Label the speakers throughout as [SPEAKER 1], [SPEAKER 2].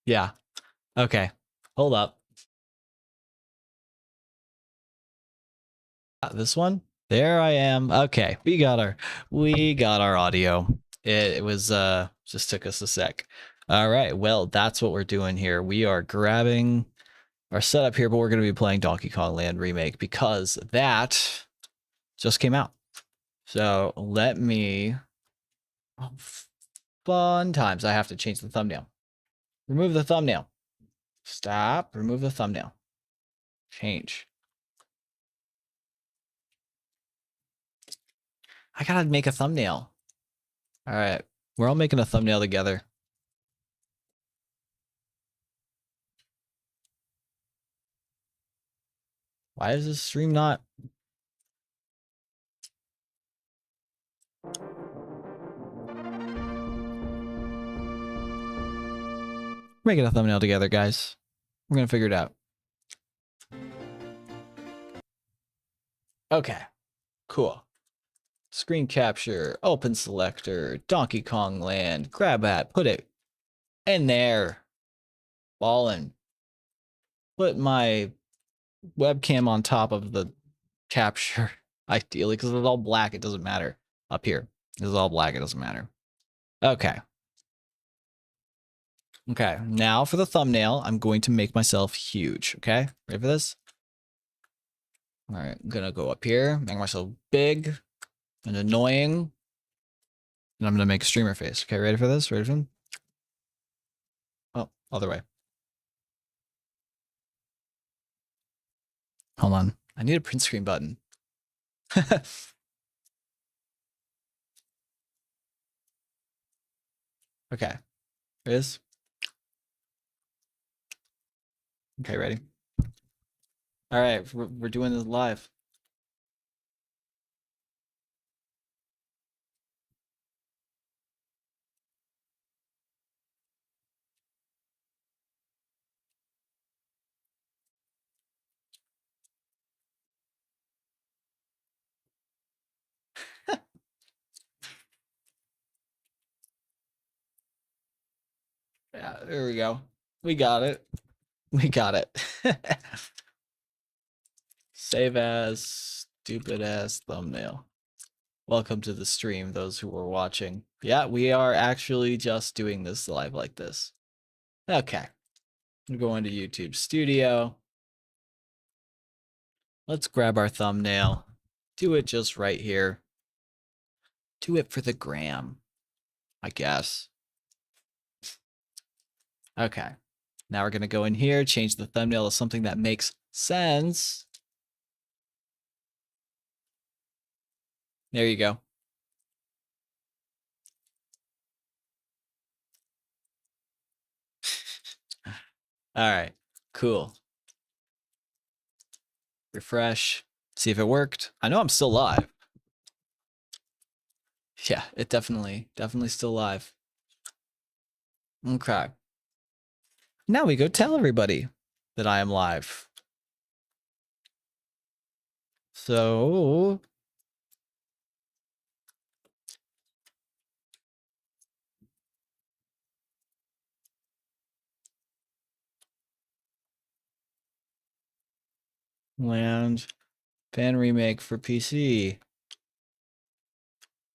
[SPEAKER 1] Yeah. Okay. Hold up. This one? There I am. Okay. We got our audio. It was just took us a sec. All right. Well, that's what we're doing here. We are grabbing our setup here, but we're going to be playing Donkey Kong Land Remake because that just came out. So let me... Oh, fun times. I have to change the thumbnail. Remove the thumbnail. Stop. Remove the thumbnail. Change. I gotta make a thumbnail. All right. We're all making a thumbnail together. Why is this stream not... We're making a thumbnail together, guys. We're gonna figure it out. Okay. Cool. Screen capture, open selector, Donkey Kong Land, grab that, put it in there. Ballin'. Put my webcam on top of the capture, ideally, because it's all black, it doesn't matter. Up here, this is all black, it doesn't matter. Okay. Okay, now for the thumbnail, I'm going to make myself huge, okay? Ready for this? All right, I'm gonna go up here, make myself big and annoying, and I'm gonna make a streamer face. Okay, ready for this? Ready for him? Oh, other way. Hold on, I need a print screen button. Okay, here it is. Okay, ready? All right, we're doing this live. Yeah, there we go. We got it. We got it. Save as stupid ass thumbnail. Welcome to the stream, those who are watching. Yeah, we are actually just doing this live like this. Okay. I'm going to YouTube Studio. Let's grab our thumbnail. Do it just right here. Do it for the gram, I guess. Okay. Now we're going to go in here, change the thumbnail to something that makes sense. There you go. All right, cool. Refresh, see if it worked. I know I'm still live. Yeah, it definitely still live. Okay. Now we go tell everybody that I am live. So Land fan remake for PC.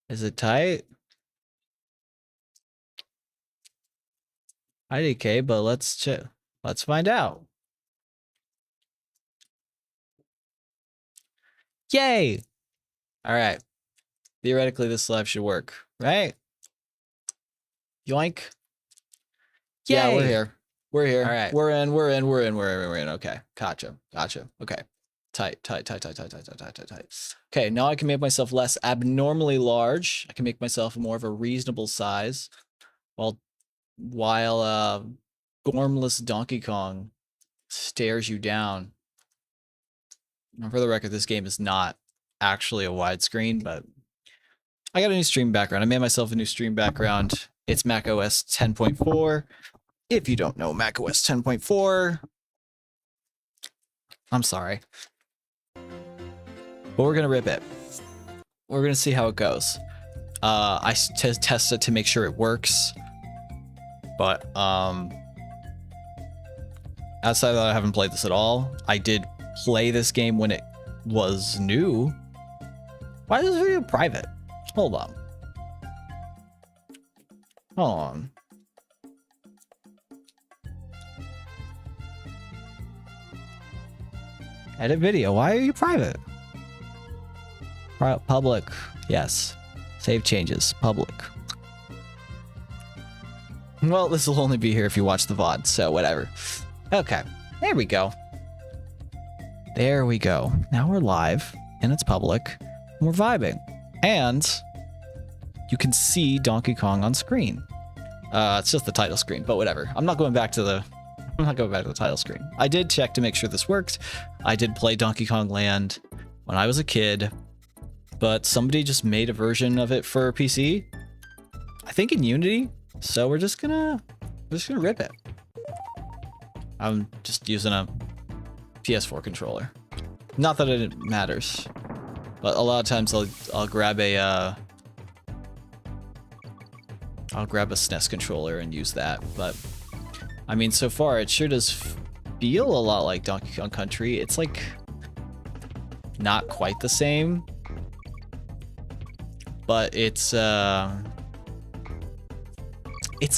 [SPEAKER 1] Is it tight? IDK, but let's check. Let's find out. Yay! All right. Theoretically, this live should work, right? Yoink. Yay! Yeah, we're here. We're here. All right. We're in. Okay. Gotcha. Okay. Tight. Okay, now I can make myself less abnormally large. I can make myself more of a reasonable size while gormless Donkey Kong stares you down. And for the record, this game is not actually a widescreen, but I got a new stream background. I made myself a new stream background. It's macOS 10.4. If you don't know macOS 10.4, I'm sorry. But we're gonna rip it. We're gonna see how it goes. I test it to make sure it works. But outside of that, I haven't played this at all. I did play this game when it was new. Why is this video private? Hold on. Hold on. Edit video. Why are you private? Public. Yes. Save changes. Public. Well, this will only be here if you watch the VOD, so whatever. Okay. There we go. There we go. Now we're live, and it's public, and we're vibing. And you can see Donkey Kong on screen. It's just the title screen, but whatever. I'm not going back to the title screen. I did check to make sure this worked. I did play Donkey Kong Land when I was a kid, but somebody just made a version of it for PC. I think in Unity. So we're just gonna rip it. I'm just using a PS4 controller. Not that it matters, but a lot of times I'll grab a SNES controller and use that. But I mean, so far it sure does feel a lot like Donkey Kong Country. It's like not quite the same, but it's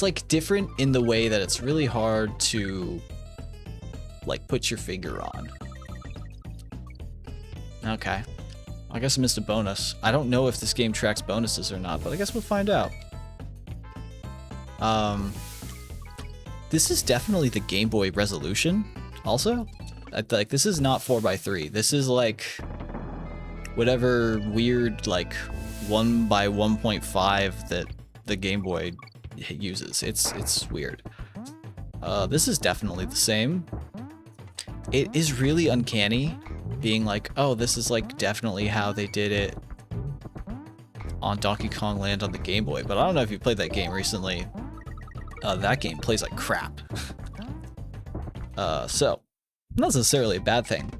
[SPEAKER 1] like different in the way that it's really hard to like put your finger on. Okay. I guess I missed a bonus. I don't know if this game tracks bonuses or not, but I guess we'll find out. This is definitely the Game Boy resolution also. Like this is not 4:3. This is like whatever weird like 1:1.5 that the Game Boy uses. It's weird. This is definitely the same. It is really uncanny being like, oh, this is like definitely how they did it on Donkey Kong Land on the Game Boy, but I don't know if you played that game recently. That game plays like crap. So not necessarily a bad thing.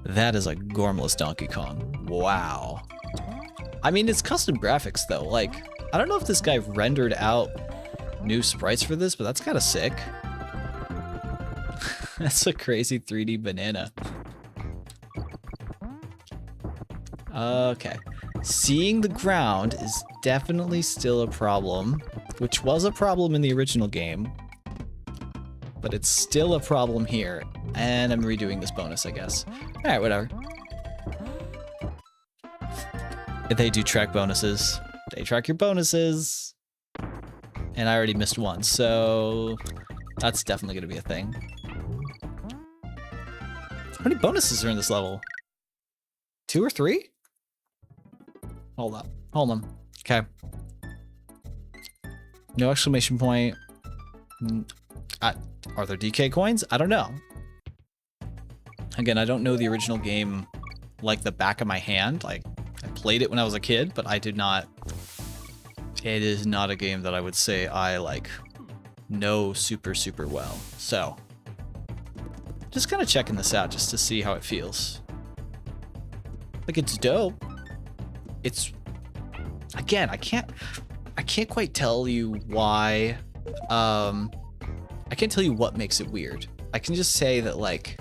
[SPEAKER 1] That is a gormless Donkey Kong. Wow. I mean, it's custom graphics though. Like, I don't know if this guy rendered out new sprites for this, but that's kind of sick. That's a crazy 3D banana. Okay. Seeing the ground is definitely still a problem, which was a problem in the original game, but it's still a problem here. And I'm redoing this bonus, I guess. All right, whatever. They do track bonuses. They track your bonuses. And I already missed one, so that's definitely going to be a thing. How many bonuses are in this level? 2 or 3? Hold up. Hold on. Okay. No exclamation point. Are there DK coins? I don't know. Again, I don't know the original game like the back of my hand. Like, I played it when I was a kid, but I did not... It is not a game that I would say I, like, know super, super well. So, just kind of checking this out just to see how it feels. Like, it's dope. It's... Again, I can't quite tell you why... I can't tell you what makes it weird. I can just say that, like...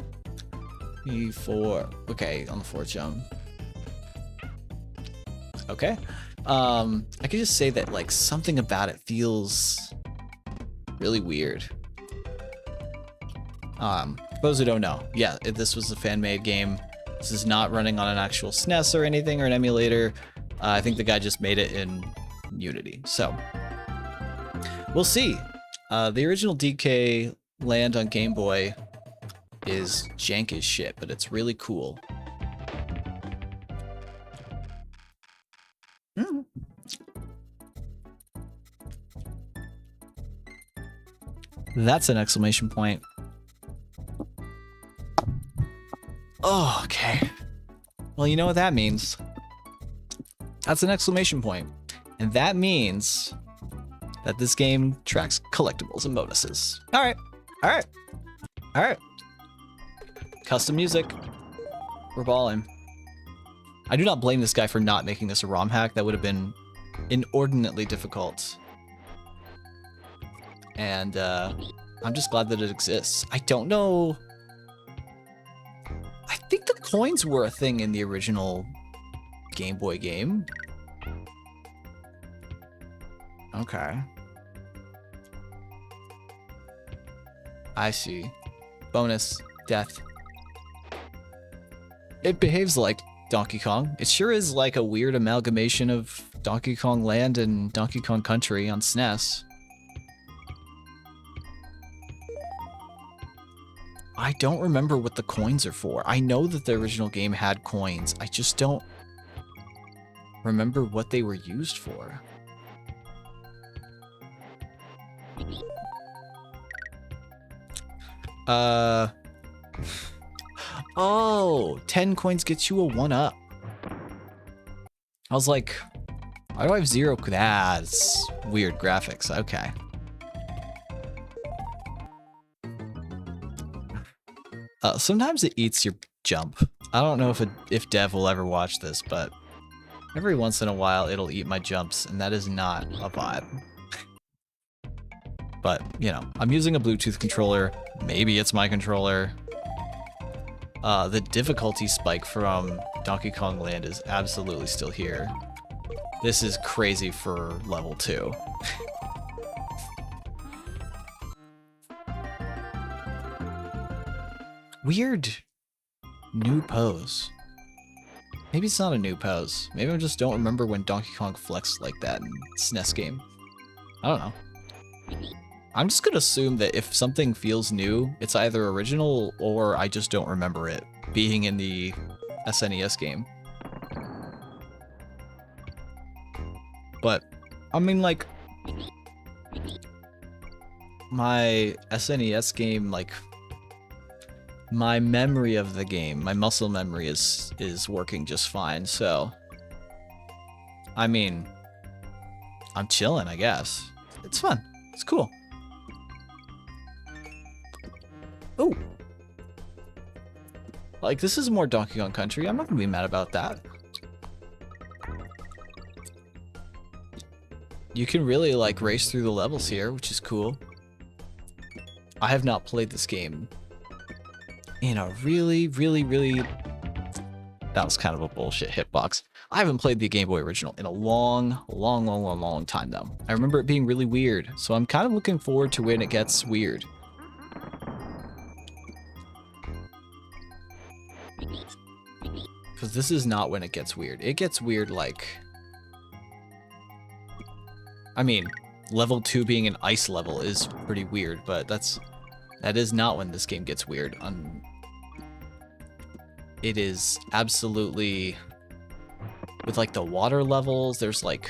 [SPEAKER 1] E4... Okay, on the 4th jump. Okay. I could just say that like something about it feels really weird. For those who don't know, yeah, this was a fan-made game. This is not running on an actual SNES or anything or an emulator. I think the guy just made it in Unity. So we'll see. The original DK Land on Game Boy is jank as shit, but it's really cool. That's an exclamation point. Oh, okay. Well, you know what that means. That's an exclamation point. And that means that this game tracks collectibles and bonuses. All right. All right. All right. Custom music. We're balling. I do not blame this guy for not making this a ROM hack. That would have been inordinately difficult. And I'm just glad that it exists. I don't know. I think the coins were a thing in the original Game Boy game. Okay. I see. Bonus, death. It behaves like Donkey Kong. It sure is like a weird amalgamation of Donkey Kong Land and Donkey Kong Country on SNES. I don't remember what the coins are for. I know that the original game had coins. I just don't remember what they were used for. Oh, 10 coins gets you a 1-up. I was like, why do I have 0? That's weird graphics. Okay. Sometimes it eats your jump. I don't know if Dev will ever watch this, but every once in a while it'll eat my jumps, and that is not a vibe. But, you know, I'm using a Bluetooth controller. Maybe it's my controller. The difficulty spike from Donkey Kong Land is absolutely still here. This is crazy for level 2. Weird new pose. Maybe it's not a new pose. Maybe I just don't remember when Donkey Kong flexed like that in SNES game. I don't know. I'm just gonna assume that if something feels new, it's either original or I just don't remember it being in the SNES game. But, I mean, like, my SNES game, like, my memory of the game, my muscle memory is working just fine, so, I mean, I'm chilling, I guess. It's fun. It's cool. Oh. Like, this is more Donkey Kong Country. I'm not gonna be mad about that. You can really, like, race through the levels here, which is cool. I have not played this game in a really... That was kind of a bullshit hitbox. I haven't played the Game Boy original in a long time, though. I remember it being really weird, so I'm kind of looking forward to when it gets weird. Because this is not when it gets weird. It gets weird, like... I mean, level 2 being an ice level is pretty weird, but that is not when this game gets weird. It is absolutely... With, like, the water levels, there's, like,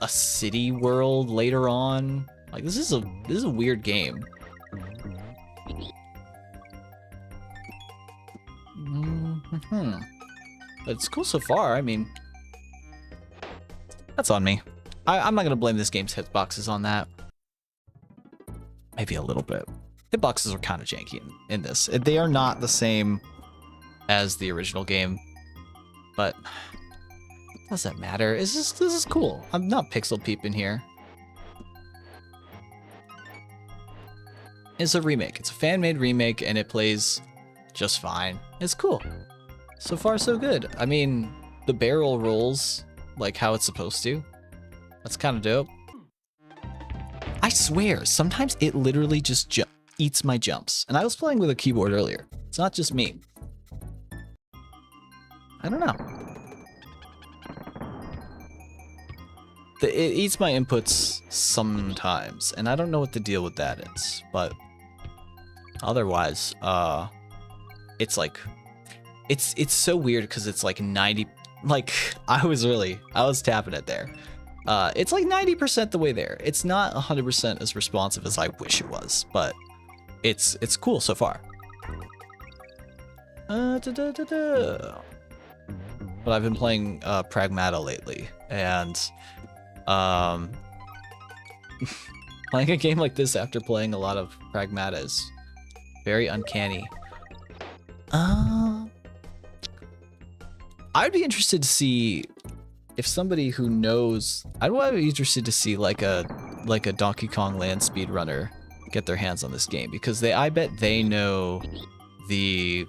[SPEAKER 1] a city world later on. Like, this is a weird game. But it's cool so far. I mean, that's on me. I'm not gonna blame this game's hitboxes on that. Maybe a little bit. Hitboxes are kind of janky in this. They are not the same as the original game, but doesn't matter. This is cool. I'm not pixel peeping here. It's a remake. It's a fan-made remake, and it plays just fine. It's cool. So far, so good. I mean, the barrel rolls like how it's supposed to. That's kind of dope. I swear, sometimes it literally just eats my jumps. And I was playing with a keyboard earlier. It's not just me. I don't know. It eats my inputs sometimes, and I don't know what the deal with that is, but otherwise, it's like, it's so weird because it's like 90, like, I was tapping it there. It's like 90% the way there. It's not 100% as responsive as I wish it was, but it's cool so far. But I've been playing Pragmata lately, and playing a game like this after playing a lot of Pragmata is very uncanny. I'd be interested to see if somebody who knows. I'd be interested to see like a Donkey Kong Land speedrunner get their hands on this game, because I bet they know the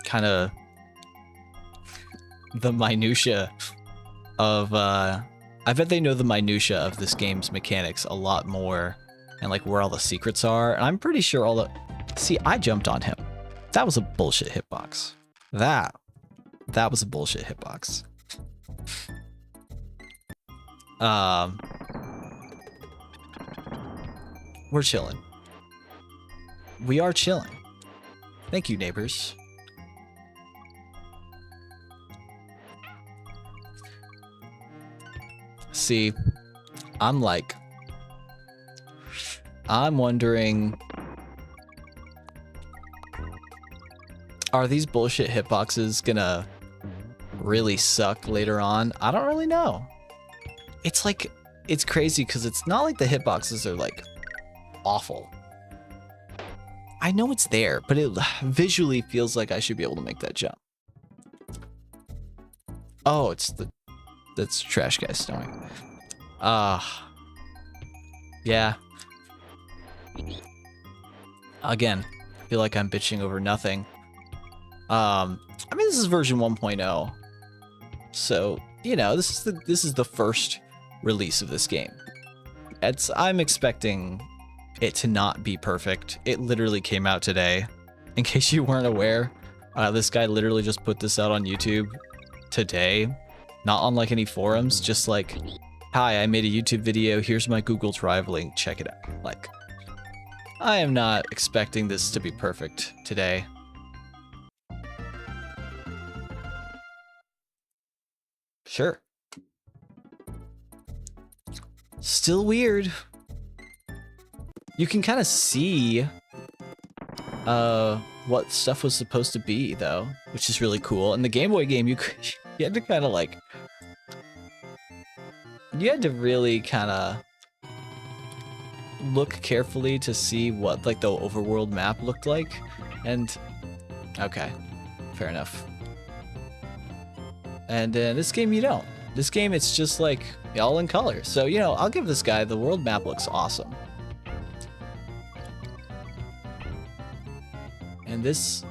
[SPEAKER 1] kind of the minutia of I bet they know the minutia of this game's mechanics a lot more, and like where all the secrets are. And I'm pretty sure all the... See, I jumped on him. That was a bullshit hitbox. That was a bullshit hitbox. We're chilling. We are chilling. Thank you, neighbors. See, I'm wondering, are these bullshit hitboxes gonna really suck later on? I don't really know. It's like, it's crazy because it's not like the hitboxes are like awful. I know it's there, but it visually feels like I should be able to make that jump. Oh, that's trash guy snoring. Yeah. Again, I feel like I'm bitching over nothing. I mean, this is version 1.0. So, you know, this is the first release of this game. I'm expecting it to not be perfect. It literally came out today. In case you weren't aware, this guy literally just put this out on YouTube today. Not on like any forums, just like, hi, I made a YouTube video, here's my Google Drive link, check it out. Like, I am not expecting this to be perfect today. Sure. Still weird. You can kind of see what stuff was supposed to be, though, which is really cool. In the Game Boy game, you had to kind of like... You had to really kind of look carefully to see what like the overworld map looked like. And okay, fair enough. And in this game, you don't. This game, it's just like all in color. So, you know, I'll give this guy, the world map looks awesome. And this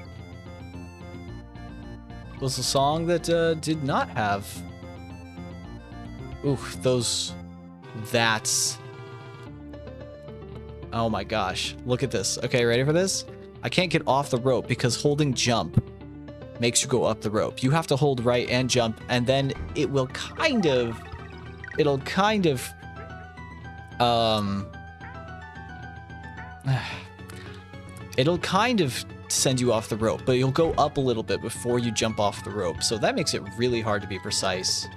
[SPEAKER 1] was a song that did not have... Oof, that's... Oh my gosh, look at this. Okay, ready for this? I can't get off the rope because holding jump makes you go up the rope. You have to hold right and jump, and then it will kind of... It'll kind of send you off the rope, but you'll go up a little bit before you jump off the rope. So that makes it really hard to be precise.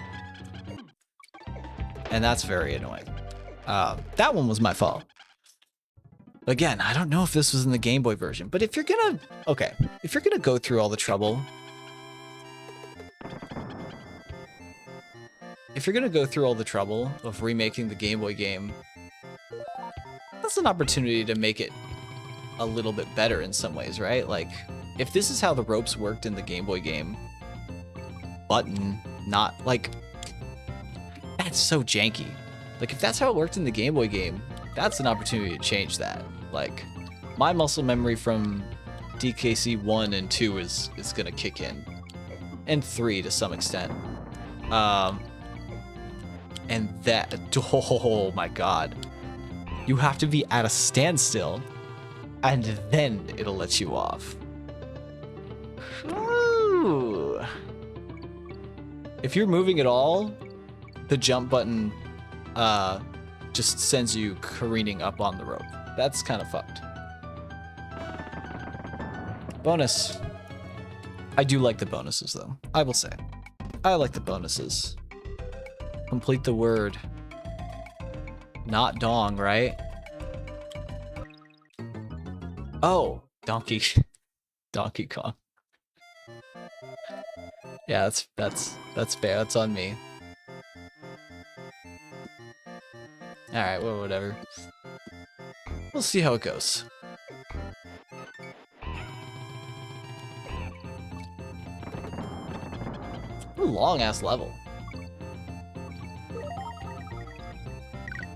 [SPEAKER 1] And that's very annoying. That one was my fault. Again, I don't know if this was in the Game Boy version, but if you're gonna... Okay, if you're gonna go through all the trouble... If you're gonna go through all the trouble of remaking the Game Boy game, that's an opportunity to make it a little bit better in some ways, right? Like, if this is how the ropes worked in the Game Boy game, button, not, like... That's so janky. Like, if that's how it worked in the Game Boy game, that's an opportunity to change that. Like, my muscle memory from DKC 1 and 2 is gonna kick in. And 3 to some extent. And that, oh my god. You have to be at a standstill, and then it'll let you off. Ooh. If you're moving at all, the jump button just sends you careening up on the rope. That's kind of fucked. Bonus. I do like the bonuses, though. I will say. I like the bonuses. Complete the word. Not dong, right? Oh, Donkey Kong. Yeah, that's fair. That's on me. All right, well, whatever. We'll see how it goes. What a long-ass level.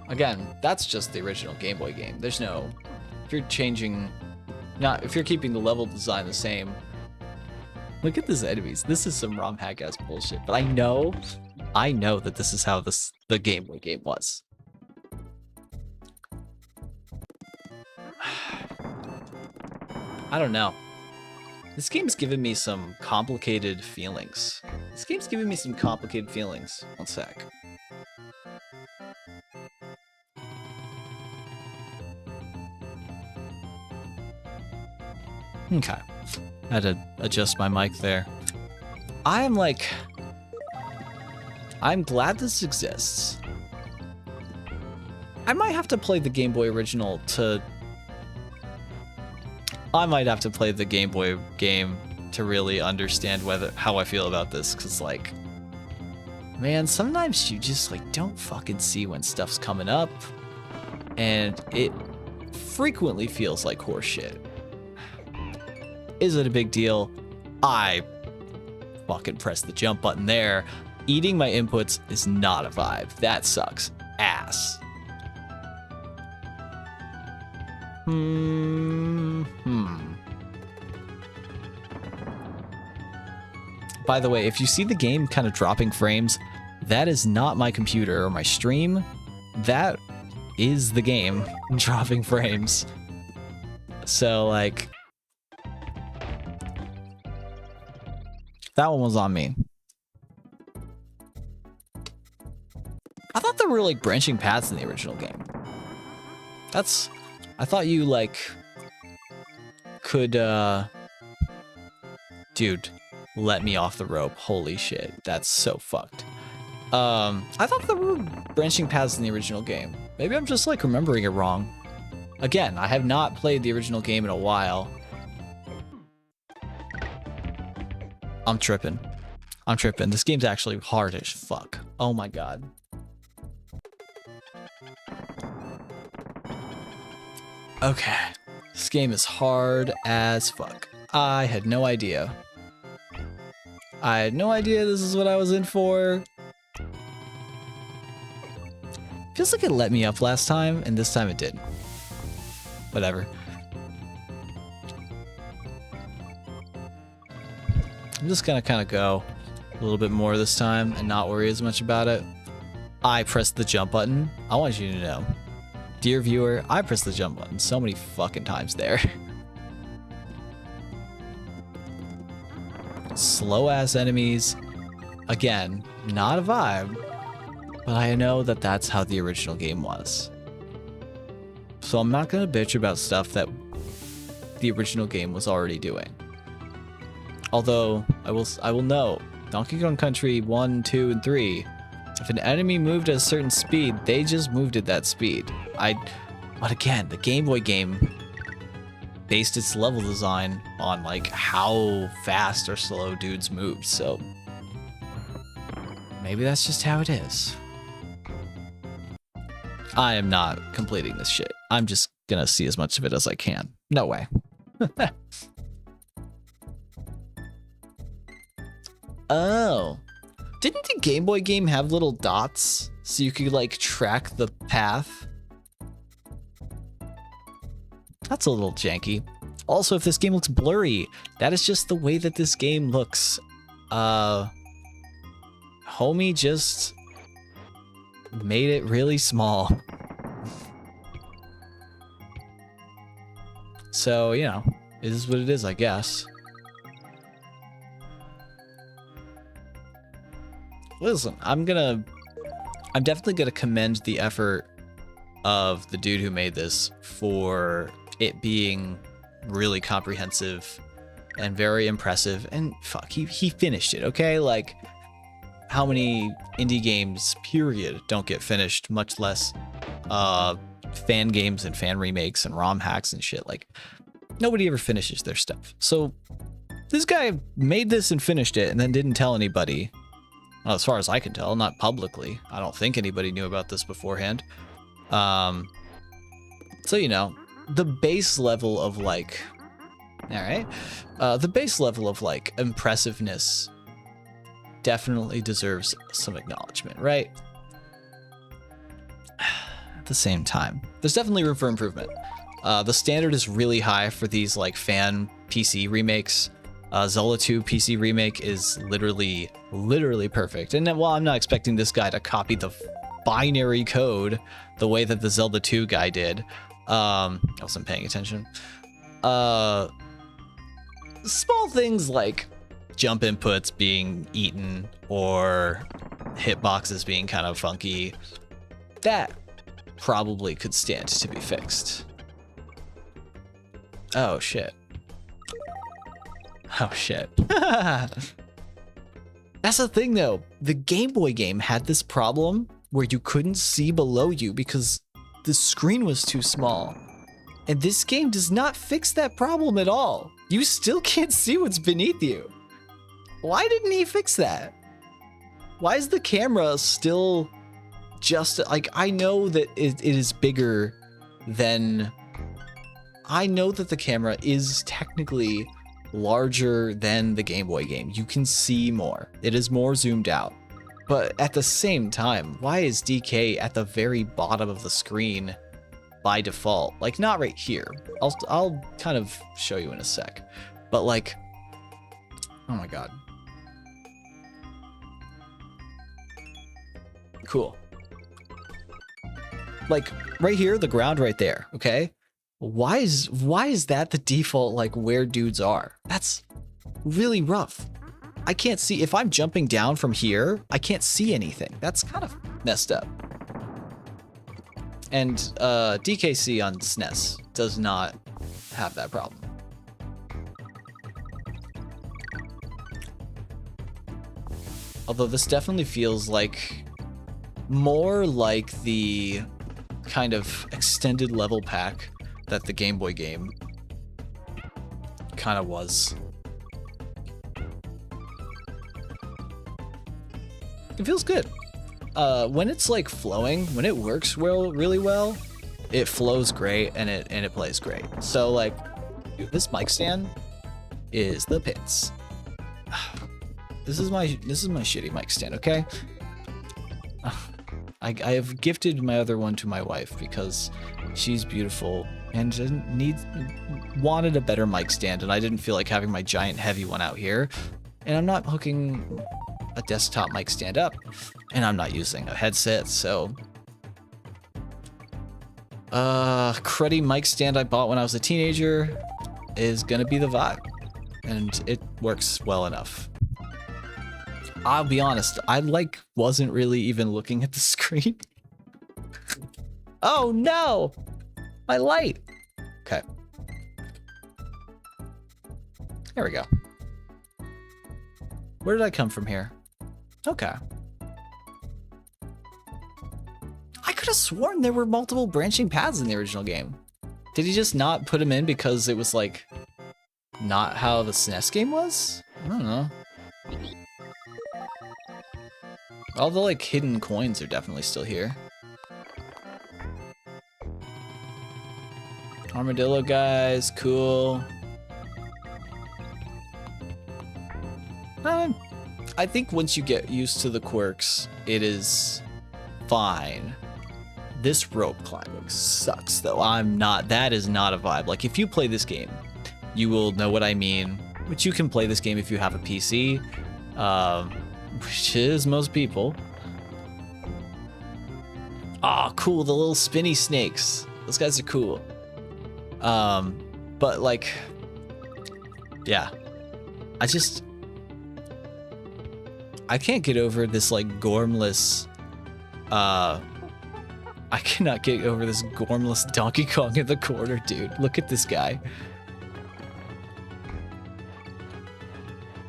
[SPEAKER 1] Again, that's just the original Game Boy game. There's no if you're changing, if you're keeping the level design the same. Look at these enemies. This is some ROM hack ass bullshit. But I know that this is how the Game Boy game was. I don't know. This game's giving me some complicated feelings. One sec. Okay. I had to adjust my mic there. I'm glad this exists. I might have to play the Game Boy original I might have to play the Game Boy game to really understand how I feel about this, because like, man, sometimes you just like don't fucking see when stuff's coming up, and it frequently feels like horseshit. Is it a big deal? I fucking pressed the jump button there. Eating my inputs is not a vibe. That sucks ass. By the way, if you see the game kind of dropping frames, that is not my computer or my stream. That is the game dropping frames. So, like, that one was on me. I thought there were, like, branching paths in the original game. I thought you, like, could, dude, let me off the rope. Holy shit, that's so fucked. I thought there were branching paths in the original game. Maybe I'm just, like, remembering it wrong. Again, I have not played the original game in a while. I'm tripping. This game's actually hard as fuck. Oh my god. Okay. This game is hard as fuck. I had no idea. This is what I was in for. Feels like it let me up last time, and this time it didn't. Whatever. I'm just gonna kind of go a little bit more this time and not worry as much about it. I pressed the jump button. I want you to know, dear viewer, I pressed the jump button so many fucking times there. Slow ass enemies. Again, not a vibe, but I know that that's how the original game was. So I'm not gonna bitch about stuff that the original game was already doing. Although I will note, Donkey Kong Country 1, 2, and 3, if an enemy moved at a certain speed, they just moved at that speed. But again, the Game Boy game based its level design on like how fast or slow dudes moved, so maybe that's just how it is. I am not completing this shit. I'm just gonna see as much of it as I can. No way. Oh. Didn't the Game Boy game have little dots so you could like track the path? That's a little janky. Also, if this game looks blurry, that is just the way that this game looks. Homie just made it really small. So, you know, it is what it is, I guess. Listen, I'm definitely gonna commend the effort of the dude who made this for it being really comprehensive and very impressive, and fuck, he finished it, okay? Like, how many indie games, period, don't get finished, much less fan games and fan remakes and ROM hacks and shit. Like, nobody ever finishes their stuff. So this guy made this and finished it and then didn't tell anybody. Well, as far as I can tell, not publicly. I don't think anybody knew about this beforehand. So, you know, the base level of like, all right, the base level of like impressiveness definitely deserves some acknowledgement, right? At the same time, there's definitely room for improvement. The standard is really high for these like fan PC remakes. Zelda 2 PC remake is literally perfect. And then, while I'm not expecting this guy to copy the binary code the way that the Zelda 2 guy did, I wasn't paying attention. Small things like jump inputs being eaten or hitboxes being kind of funky, that probably could stand to be fixed. Oh shit. Oh shit. That's the thing though. The Game Boy game had this problem where you couldn't see below you because the screen was too small. And this game does not fix that problem at all. You still can't see what's beneath you. Why didn't he fix that? Why is the camera still just like, I know that it is bigger than, I know that the camera is technically larger than the Game Boy game. You can see more. It is more zoomed out. But at the same time, why is DK at the very bottom of the screen by default? Like, not right here. I'll kind of show you in a sec. But like, oh my god. Cool. Like right here, the ground right there, okay? Why is that the default, like, where dudes are? That's really rough. I can't see, if I'm jumping down from here, I can't see anything. That's kind of messed up. And DKC on SNES does not have that problem. Although this definitely feels like more like the kind of extended level pack that the Game Boy game kind of was. It feels good. When it's like flowing, when it works really well, it flows great and it plays great. So like, dude, this mic stand is the pits. This is my shitty mic stand, okay? I have gifted my other one to my wife because she's beautiful and wanted a better mic stand, and I didn't feel like having my giant heavy one out here. And I'm not hooking a desktop mic stand up, and I'm not using a headset, so cruddy mic stand I bought when I was a teenager is gonna be the vibe, and it works well enough. I'll be honest, I wasn't really even looking at the screen. Oh no! My light! Okay. There we go. Where did I come from here? Okay. I could have sworn there were multiple branching paths in the original game. Did he just not put them in because it was like not how the SNES game was? I don't know. All the like hidden coins are definitely still here. Armadillo guys, cool. I think once you get used to the quirks, it is fine. This rope climbing sucks though. That is not a vibe. Like, if you play this game, you will know what I mean. But you can play this game if you have a PC, which is most people. Ah, cool, the little spinny snakes. Those guys are cool. But like, yeah, I can't get over this like gormless, I cannot get over this gormless Donkey Kong in the corner, dude. Look at this guy.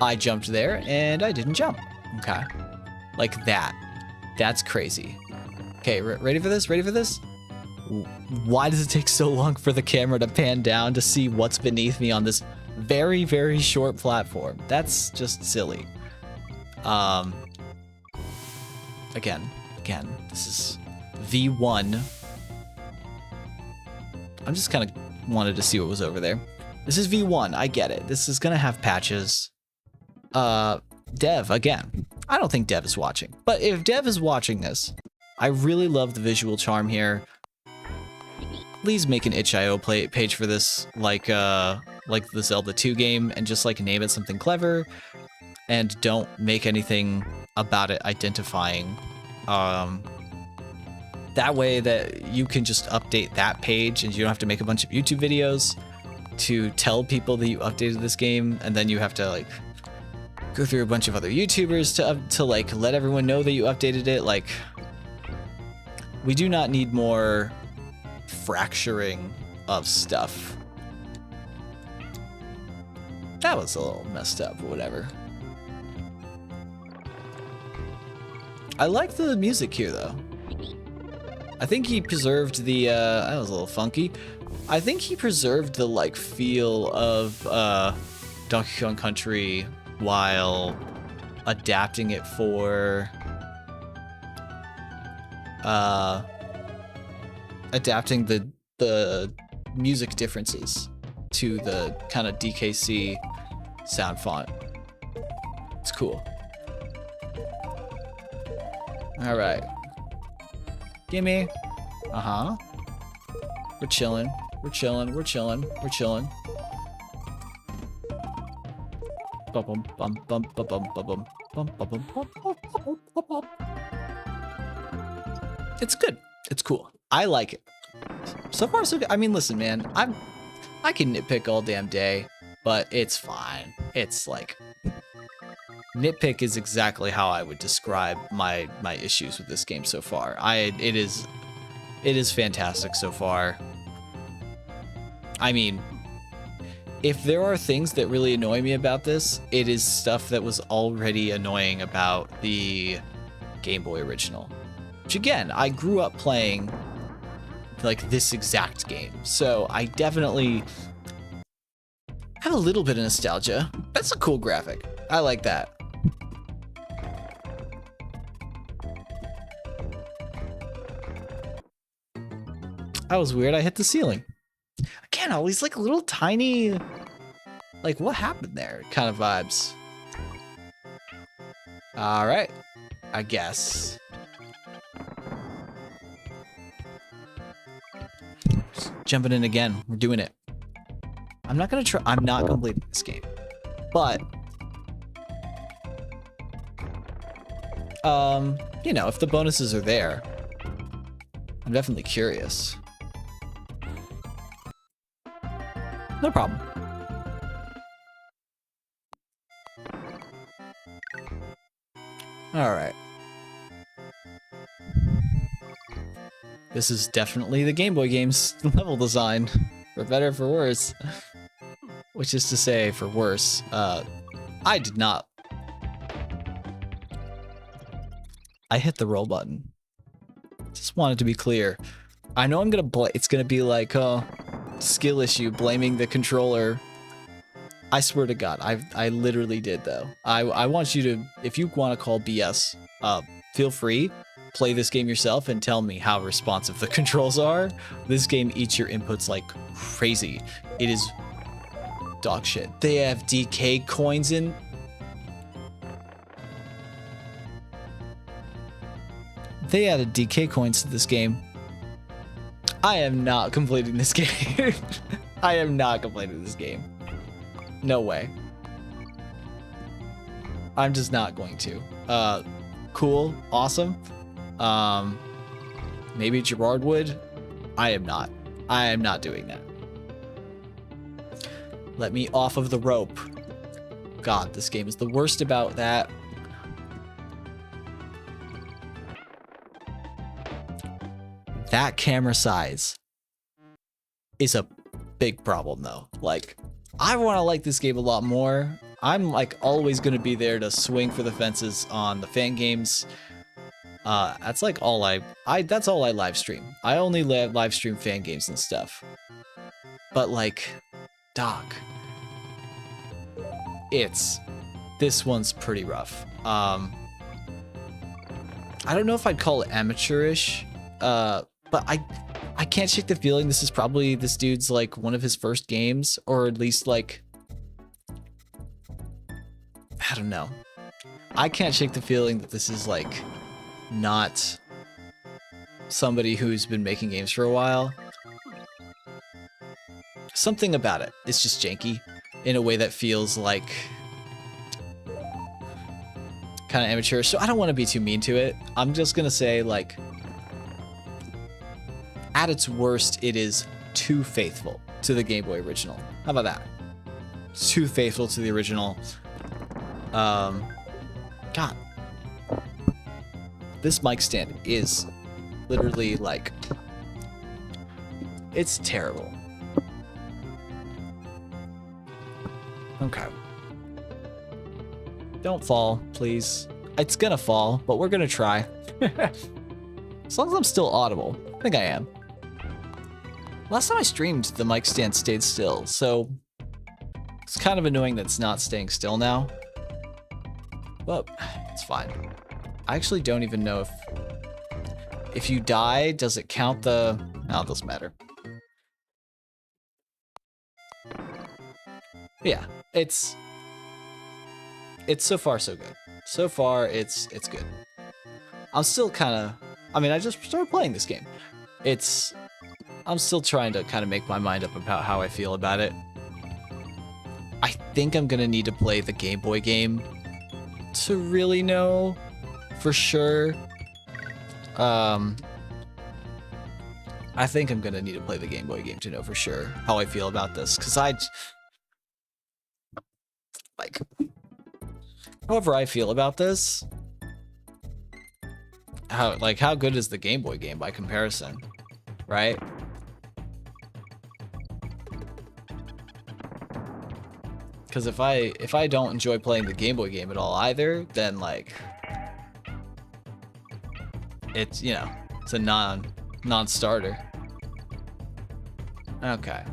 [SPEAKER 1] I jumped there and I didn't jump. Okay. Like that. That's crazy. Okay, ready for this? Ready for this? Why does it take so long for the camera to pan down to see what's beneath me on this very, very short platform? That's just silly. Again, this is V1. I'm just kind of wanted to see what was over there. This is V1, I get it. This is gonna have patches. Dev, again, I don't think Dev is watching, but if Dev is watching this, I really love the visual charm here. please make an itch.io page for this, like the Zelda 2 game, and just like name it something clever, and don't make anything about it identifying. That way that you can just update that page and you don't have to make a bunch of YouTube videos to tell people that you updated this game, and then you have to like go through a bunch of other YouTubers to like let everyone know that you updated it. Like, we do not need more fracturing of stuff. That was a little messed up, but whatever. I like the music here though. I think he preserved the, that was a little funky. I think he preserved the like feel of Donkey Kong Country while adapting it for adapting the music differences to the kind of DKC sound font. It's cool. All right. Gimme. Uh-huh. We're chilling. We're chilling. We're chilling. We're chilling. Bum bum bum bum bum bum bum bum bum bum. It's good. It's cool. I like it. So far, so good. I mean, listen, man. I can nitpick all damn day, but it's fine. It's like nitpick is exactly how I would describe my issues with this game so far. It is fantastic so far. I mean, if there are things that really annoy me about this, it is stuff that was already annoying about the Game Boy original. Which again, I grew up playing like this exact game, so I definitely have a little bit of nostalgia. That's a cool graphic. I like that. That was weird. I hit the ceiling. Again, all these like little tiny, like what happened there kind of vibes. All right, I guess. Just jumping in again. We're doing it. I'm not gonna try. I'm not completing this game, but you know, if the bonuses are there, I'm definitely curious. No problem. All right. This is definitely the Game Boy game's level design, for better or for worse. Which is to say, for worse. I did not. I hit the roll button. Just wanted to be clear. I know it's gonna be like, skill issue, blaming the controller. I swear to God, I literally did though. I want you to, if you want to call BS, feel free. Play this game yourself and tell me how responsive the controls are. This game eats your inputs like crazy. It is dog shit. They have DK coins in. They added DK coins to this game. I am not completing this game. I am not completing this game. No way. I'm just not going to. Cool, awesome. Maybe Gerard would. I am not. I am not doing that. Let me off of the rope. God, this game is the worst about that. That camera size is a big problem though. Like, I want to like this game a lot more. I'm like always going to be there to swing for the fences on the fan games. That's like all that's all I live stream. I only live stream fan games and stuff. But like, doc, this one's pretty rough. I don't know if I'd call it amateurish, but I can't shake the feeling this is probably this dude's like one of his first games, or at least like, I don't know. I can't shake the feeling that this is like not somebody who's been making games for a while. something about it. It's just janky in a way that feels like kind of amateur. So I don't want to be too mean to it. I'm just gonna say, like, at its worst, it is too faithful to the Game Boy original. How about that? Too faithful to the original. God, this mic stand is literally like, it's terrible. Okay. Don't fall, please. It's gonna fall, but we're gonna try. As long as I'm still audible. I think I am. Last time I streamed, the mic stand stayed still, so it's kind of annoying that it's not staying still now. But it's fine. I actually don't even know if you die, does it count the... No, it doesn't matter. Yeah, it's so far so good. So far, it's good. I'm still kind of... I mean, I just started playing this game. I'm still trying to kind of make my mind up about how I feel about it. I think I'm gonna need to play the Game Boy game to really know for sure. I think I'm gonna need to play the Game Boy game to know for sure how I feel about this, because like, however I feel about this, how good is the Game Boy game by comparison, right? Because if I don't enjoy playing the Game Boy game at all either, then like, it's, you know, it's a non-starter. Okay.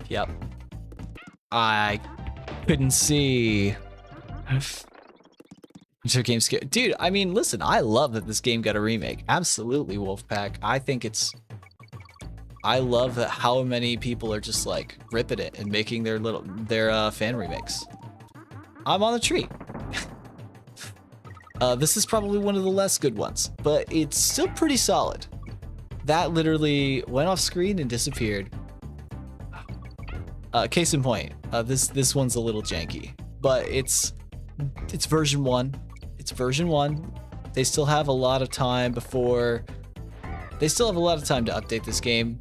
[SPEAKER 1] Yep. I couldn't see. Game scared. Dude, I mean, listen, I love that this game got a remake. Absolutely, Wolfpack. I love that how many people are just like ripping it and making their fan remakes. I'm on the tree. This is probably one of the less good ones, but it's still pretty solid. That literally went off screen and disappeared. Case in point, this one's a little janky, but it's version 1. It's version 1. They still have a lot of time to update this game.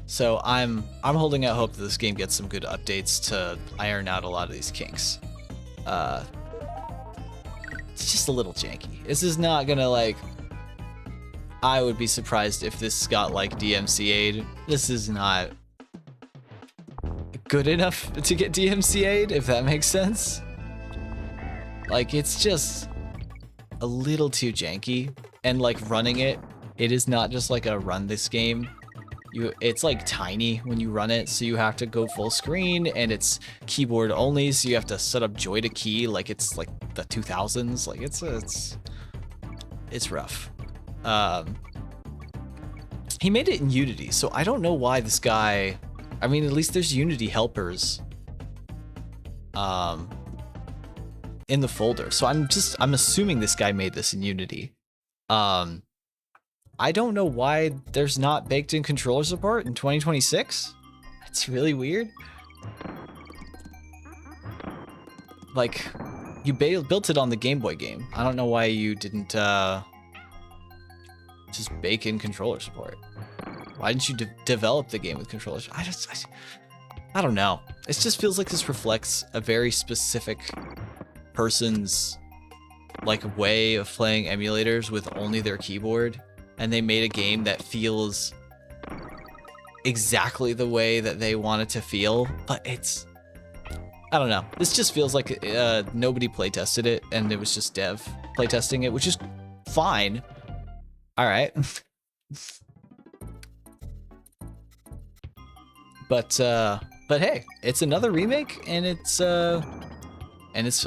[SPEAKER 1] So I'm holding out hope that this game gets some good updates to iron out a lot of these kinks. It's just a little janky. This is not gonna, like, I would be surprised if this got like DMCA'd. This is not good enough to get DMCA'd, if that makes sense. Like, it's just a little too janky, and like running it is not just like a run this game. It's like tiny when you run it, so you have to go full screen, and it's keyboard only, so you have to set up joy to key like it's like the 2000s. Like, it's rough. He made it in Unity, so I don't know why this guy... I mean, at least there's Unity helpers in the folder, so I'm assuming this guy made this in Unity. I don't know why there's not baked in controller support in 2026. That's really weird. Like, you built it on the Game Boy game. I don't know why you didn't just bake in controller support. Why didn't you develop the game with controllers? I don't know. It just feels like this reflects a very specific person's like way of playing emulators with only their keyboard, and they made a game that feels exactly the way that they want it to feel, but I don't know. This just feels like nobody playtested it, and it was just dev playtesting it, which is fine. All right. But hey, it's another remake, and it's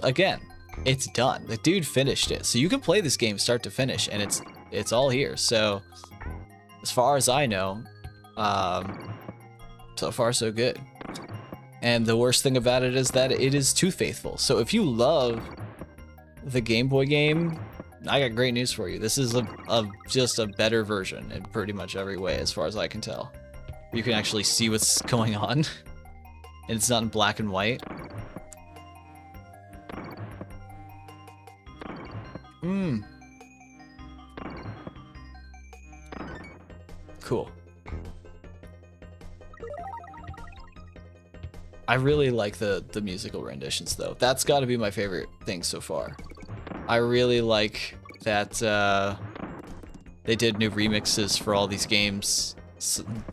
[SPEAKER 1] again, it's done. The dude finished it, so you can play this game start to finish, and it's all here. So as far as I know, so far so good. And the worst thing about it is that it is too faithful. So if you love the Game Boy game, I got great news for you. This is just a better version in pretty much every way, as far as I can tell. You can actually see what's going on, and it's not in black and white. Cool. I really like the musical renditions, though. That's got to be my favorite thing so far. I really like that they did new remixes for all these games,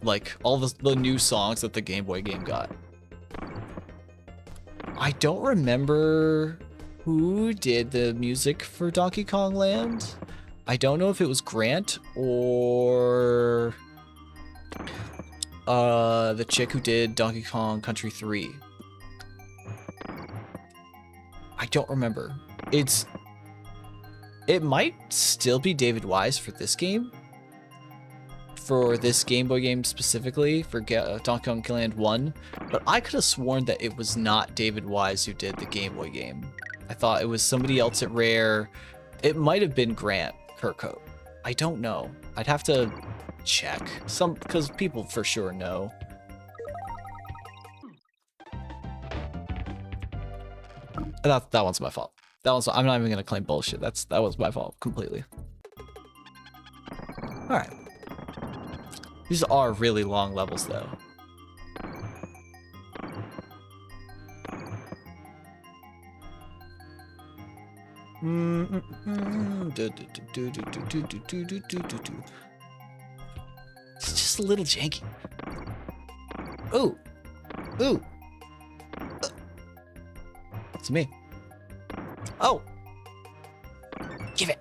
[SPEAKER 1] like all the new songs that the Game Boy game got. I don't remember who did the music for Donkey Kong Land. I don't know if it was Grant or the chick who did Donkey Kong Country 3. I don't remember. It might still be David Wise for this game. For this Game Boy game specifically, for Donkey Kong Land 1. But I could have sworn that it was not David Wise who did the Game Boy game. I thought it was somebody else at Rare. It might have been Grant Kirkhope. I don't know. I'd have to check. Because people for sure know. That one's my fault. I'm not even gonna claim bullshit. That was my fault completely. All right. These are really long levels, though. It's just a little janky. Ooh. Ooh. It's me. Oh. Give it.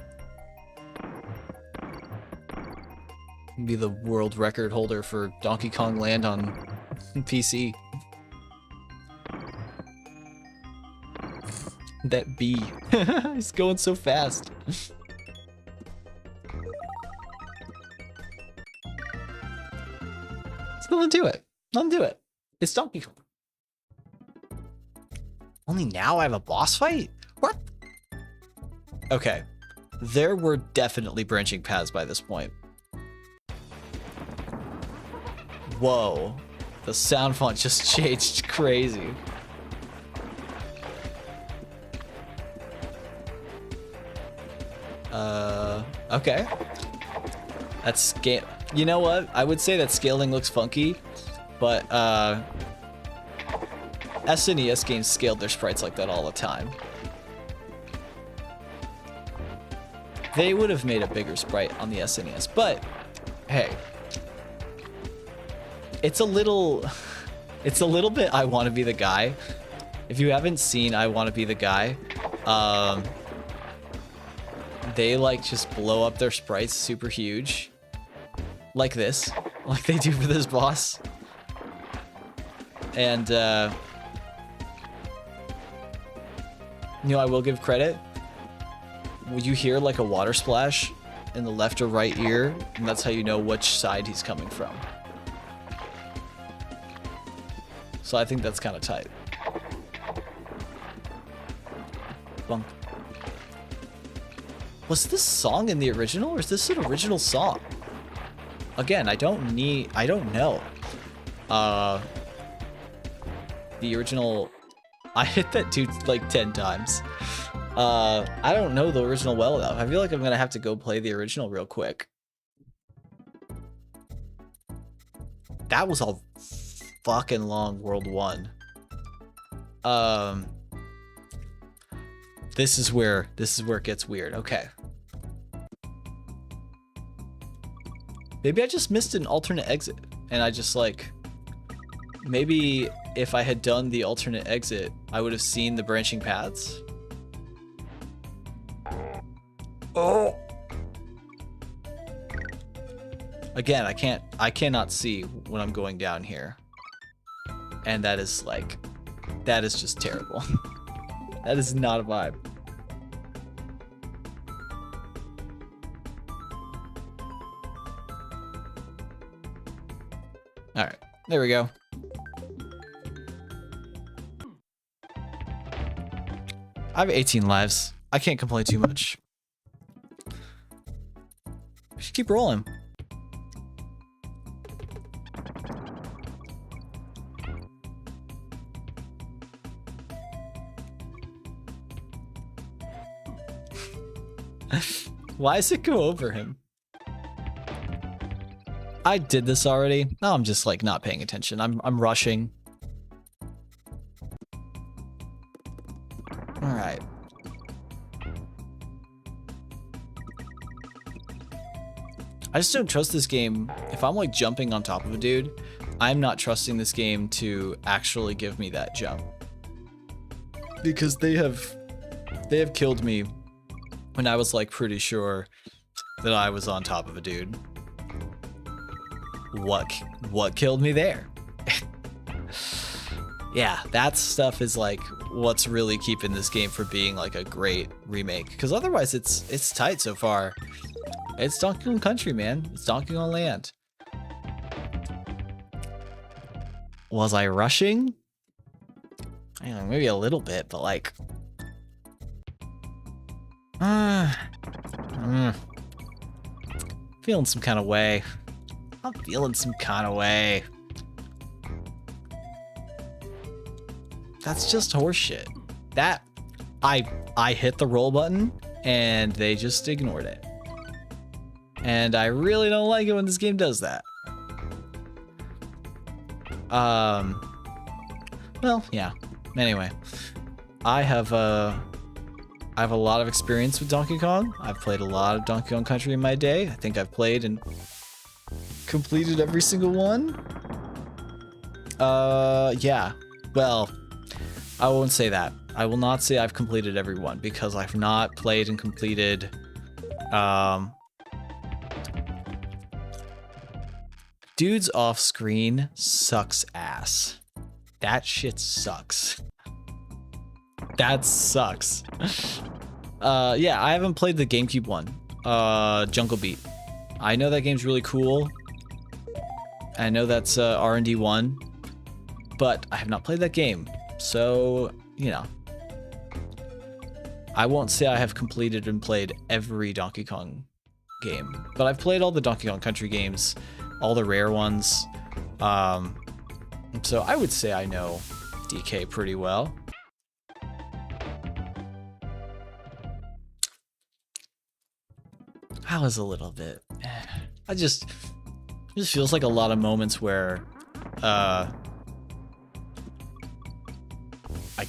[SPEAKER 1] Be the world record holder for Donkey Kong Land on PC. That bee. He's going so fast. Let him do it. Let him do it. It's Donkey Kong. Only now I have a boss fight? What? Okay. There were definitely branching paths by this point. Whoa. The sound font just changed crazy. Okay. That's scale. You know what? I would say that scaling looks funky, but SNES games scaled their sprites like that all the time. They would have made a bigger sprite on the SNES, but hey, it's a little bit I Want to Be the Guy. If you haven't seen I Want to Be the Guy, they like just blow up their sprites super huge, like this, like they do for this boss. And you know, I will give credit. When you hear like a water splash in the left or right ear, and that's how you know which side he's coming from. So I think that's kind of tight. Bunk. Was this song in the original, or is this an original song? Again, I don't know. The original, I hit that dude like 10 times. I don't know the original well enough. I feel like I'm gonna have to go play the original real quick. That was a fucking long World 1. This is where it gets weird. Okay. Maybe I just missed an alternate exit, and I just like, maybe if I had done the alternate exit, I would have seen the branching paths. Oh. Again, I cannot see when I'm going down here. And that is like, that is just terrible. That is not a vibe. All right, there we go. I have 18 lives. I can't complain too much. Just keep rolling. Why does it go over him? I did this already. No, I'm just like not paying attention. I'm rushing. All right. I just don't trust this game. If I'm like jumping on top of a dude, I'm not trusting this game to actually give me that jump. Because they have killed me when I was like pretty sure that I was on top of a dude. What killed me there? Yeah, that stuff is like what's really keeping this game from being like a great remake. Because otherwise it's tight so far. It's Donkey Kong Country, man. It's Donkey Kong Land. Was I rushing? I don't know, maybe a little bit, but like... feeling some kind of way. I'm feeling some kind of way. That's just horseshit. That... I hit the roll button, and they just ignored it. And I really don't like it when this game does that. Well, yeah. Anyway, I have a lot of experience with Donkey Kong. I've played a lot of Donkey Kong Country in my day. I think I've played and completed every single one. Yeah. Well, I won't say that. I will not say I've completed every one because I've not played and completed, Dudes Off Screen sucks ass. That shit sucks. That sucks. Yeah, I haven't played the GameCube one. Jungle Beat. I know that game's really cool. I know that's R&D 1, but I have not played that game. So, you know. I won't say I have completed and played every Donkey Kong game, but I've played all the Donkey Kong Country games, all the rare ones. So I would say I know DK pretty well. I was a little bit. It just feels like a lot of moments where I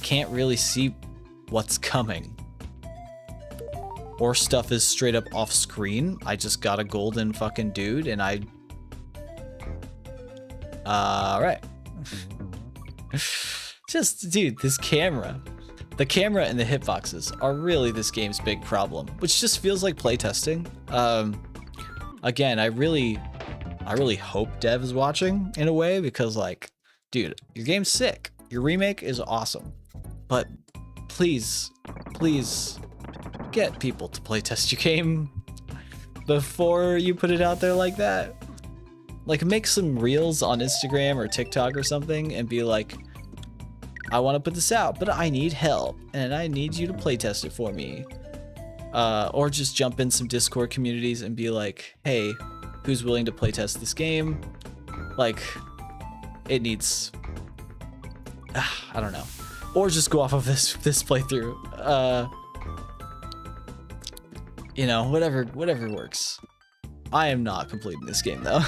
[SPEAKER 1] can't really see what's coming. Or stuff is straight up off screen. I just got a golden fucking dude and I... right. Just, dude, this camera. The camera and the hitboxes are really this game's big problem, which just feels like playtesting. Again, I really hope Dev is watching in a way because, like, dude, your game's sick. Your remake is awesome. But please, please get people to playtest your game before you put it out there like that. Like, make some reels on Instagram or TikTok or something and be like, I want to put this out, but I need help and I need you to playtest it for me. Or just jump in some Discord communities and be like, hey, who's willing to playtest this game? Like, it needs... I don't know. Or just go off of this playthrough. You know, whatever works. I am not completing this game though.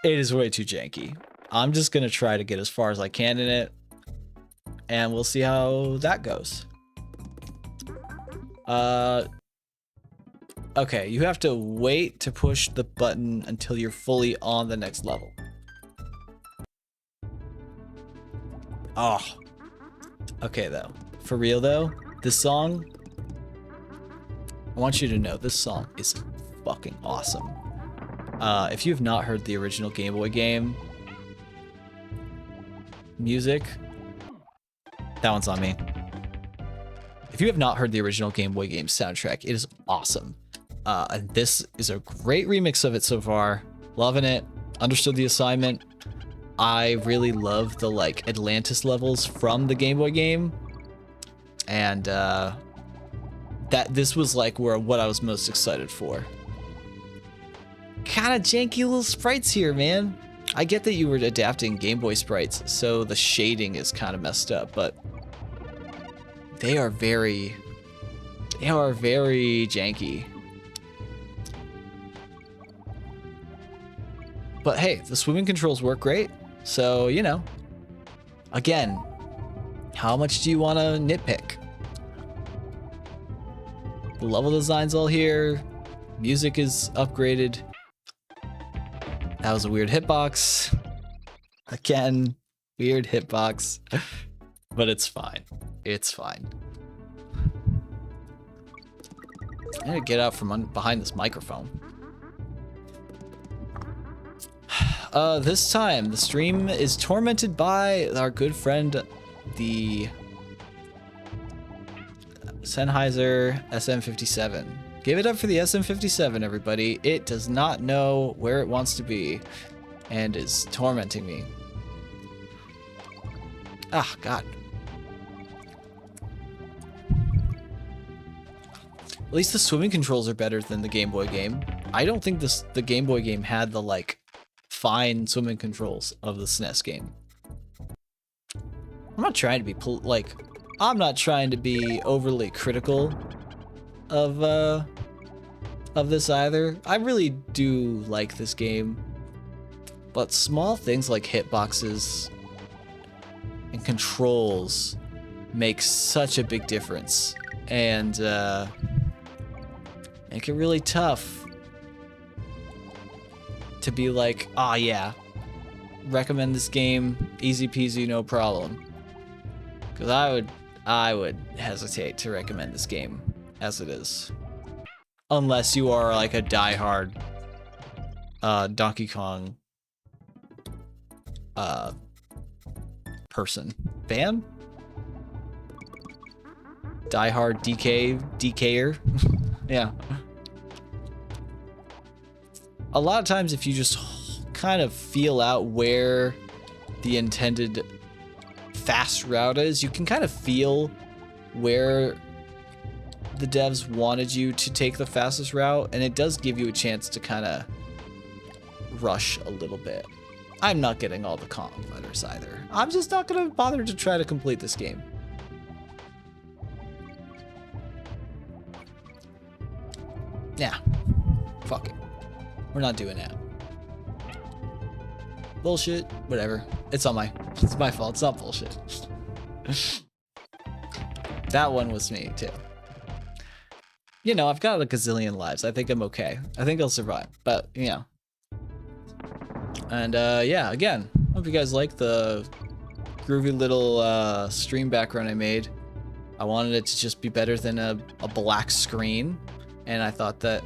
[SPEAKER 1] It is way too janky. I'm just gonna try to get as far as I can in it, and we'll see how that goes. Okay, you have to wait to push the button until you're fully on the next level. Oh. Okay though, for real though, this song, I want you to know this song is fucking awesome. If you've not heard the original Game Boy game music, that one's on me. If you have not heard the original Game Boy game soundtrack, it is awesome. And this is a great remix of it so far. Loving it. Understood the assignment. I really love the like Atlantis levels from the Game Boy game. And this was like what I was most excited for. kind of janky little sprites here, man. I get that you were adapting Game Boy sprites, so the shading is kind of messed up, but they are very janky. But hey, the swimming controls work great. So, you know, again, how much do you want to nitpick? The level design's all here. Music is upgraded. That was a weird hitbox. Again, weird hitbox. But it's fine. It's fine. I gotta get out from behind this microphone. This time, the stream is tormented by our good friend, the Sennheiser SM57. Give it up for the SM57, everybody. It does not know where it wants to be and is tormenting me. Ah, God. At least the swimming controls are better than the Game Boy game. I don't think the Game Boy game had the, like, fine swimming controls of the SNES game. I'm not trying to be, I'm not trying to be overly critical of this either. I really do like this game, but small things like hitboxes and controls make such a big difference and make it really tough to be like, oh yeah, recommend this game, easy peasy, no problem. Because I would hesitate to recommend this game as it is. Unless you are like a diehard Donkey Kong person. Fan? Diehard DKer? Yeah. A lot of times if you just kind of feel out where the intended fast route is, you can kind of feel where the devs wanted you to take the fastest route, and it does give you a chance to kind of rush a little bit. I'm not getting all the Kong letters either. I'm just not going to bother to try to complete this game. Yeah. Fuck it. We're not doing that. Bullshit. Whatever. It's my fault. It's not bullshit. That one was me, too. You know, I've got a gazillion lives. I think I'm okay. I think I'll survive. But, you know. And, yeah, again, hope you guys like the groovy little stream background I made. I wanted it to just be better than a black screen. And I thought that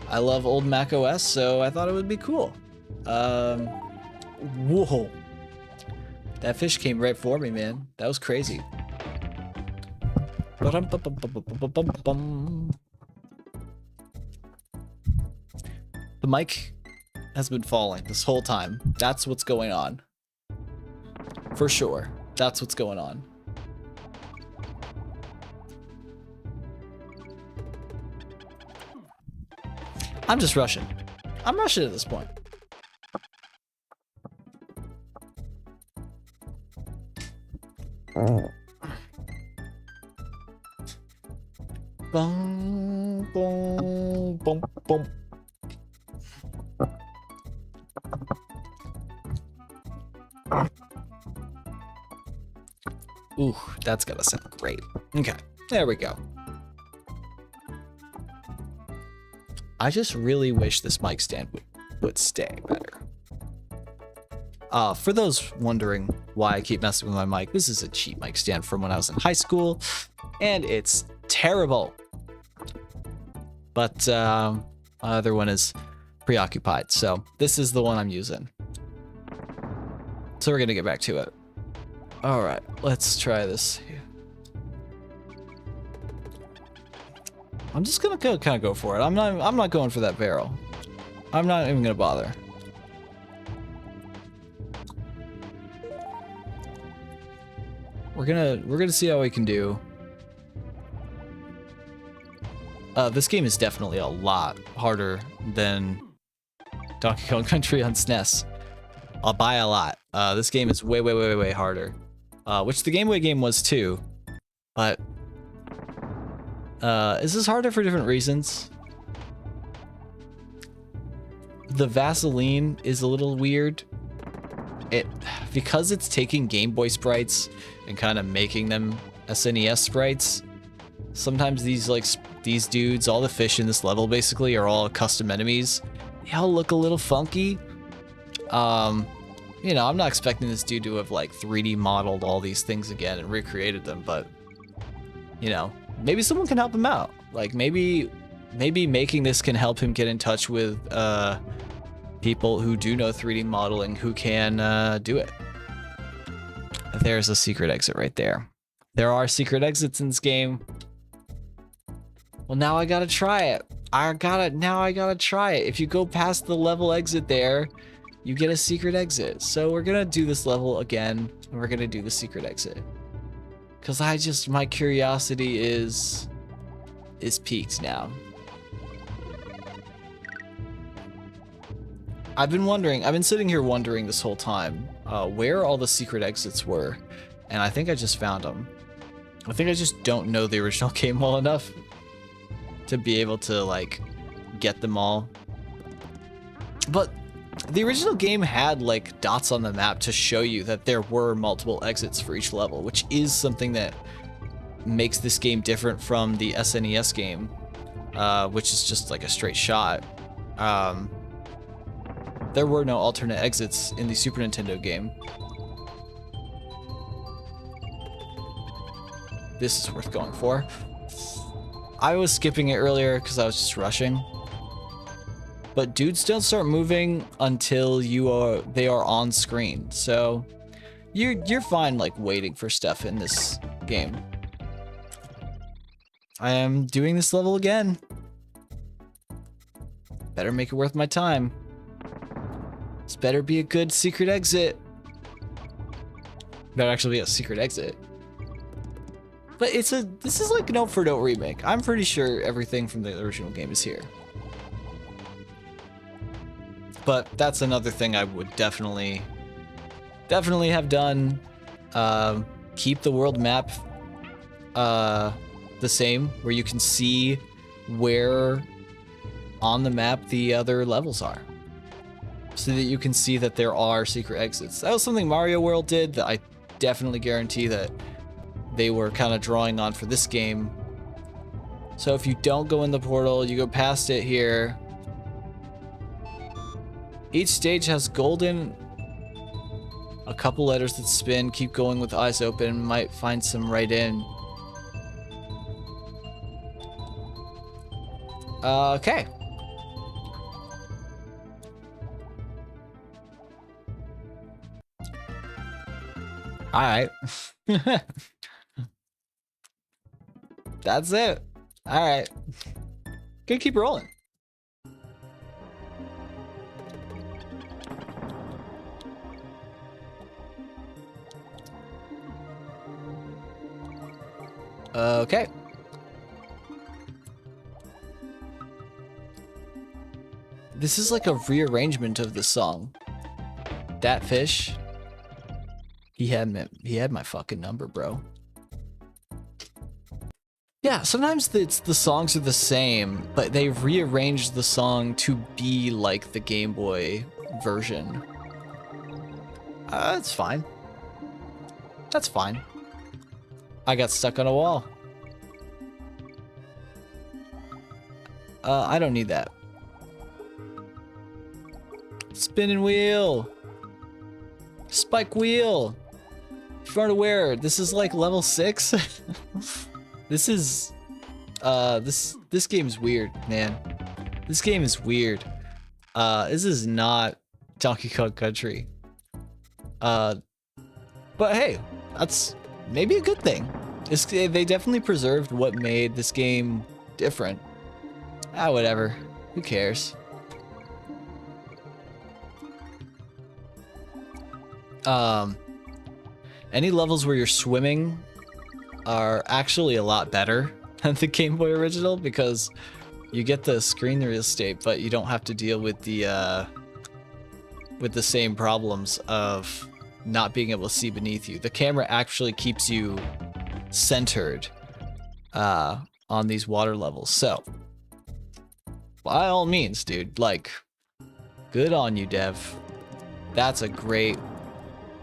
[SPEAKER 1] I love old Mac OS, so I thought it would be cool. Whoa. That fish came right for me, man. That was crazy. The mic has been falling this whole time. That's what's going on. For sure. That's what's going on. I'm just rushing. I'm rushing at this point. Boom, boom, boom, boom. Ooh, that's gotta sound great. Okay, there we go. I just really wish this mic stand would stay better. For those wondering why I keep messing with my mic, this is a cheap mic stand from when I was in high school, and it's terrible. But my other one is preoccupied, so this is the one I'm using. So we're gonna get back to it. All right, let's try this. I'm just gonna kind of go for it. I'm not going for that barrel. I'm not even gonna bother. We're gonna see how we can do. This game is definitely a lot harder than Donkey Kong Country on SNES. I'll buy a lot. This game is way harder. Which the Game Boy game was too. But this is harder for different reasons. The Vaseline is a little weird. Because it's taking Game Boy sprites and kind of making them SNES sprites. Sometimes these dudes, all the fish in this level basically are all custom enemies. They all look a little funky. You know, I'm not expecting this dude to have like 3D modeled all these things again and recreated them, but you know, maybe someone can help him out. Like maybe making this can help him get in touch with people who do know 3D modeling who can do it. There's a secret exit right there. There are secret exits in this game. Well, now I gotta try it. Now I gotta try it. If you go past the level exit there, you get a secret exit. So we're gonna do this level again, and we're gonna do the secret exit. Cause my curiosity is piqued now. I've been sitting here wondering this whole time, where all the secret exits were, and I think I just found them. I think I just don't know the original game well enough to be able to like get them all. But the original game had like dots on the map to show you that there were multiple exits for each level, which is something that makes this game different from the SNES game, which is just like a straight shot. There were no alternate exits in the Super Nintendo game. This is worth going for. I was skipping it earlier because I was just rushing. But dudes don't start moving until they are on screen. So you're fine like waiting for stuff in this game. I am doing this level again. Better make it worth my time. This better be a good secret exit. Better actually be a secret exit. But this is like note for note remake. I'm pretty sure everything from the original game is here. But that's another thing I would definitely have done. Keep the world map the same, where you can see where on the map the other levels are, so that you can see that there are secret exits. That was something Mario World did that I definitely guarantee that they were kind of drawing on for this game. So if you don't go in the portal, you go past it here. Each stage has golden, a couple letters that spin. Keep going with eyes open, might find some right in. Okay. All right. That's it. All right. Gonna keep rolling. Okay. This is like a rearrangement of the song. That fish, he had my fucking number, bro. Yeah, sometimes the songs are the same, but they rearranged the song to be like the Game Boy version. That's fine. That's fine. I got stuck on a wall. I don't need that. Spinning wheel. Spike wheel. If you aren't aware, this is like level 6. This is, this game's weird, man. This game is weird. This is not Donkey Kong Country. But hey, that's maybe a good thing. They definitely preserved what made this game different. Ah, whatever. Who cares? Any levels where you're swimming are actually a lot better than the Game Boy original, because you get the screen real estate, but you don't have to deal with the with the same problems of not being able to see beneath you. The camera actually keeps you centered on these water levels. So, by all means, dude, like, good on you, Dev. That's a great...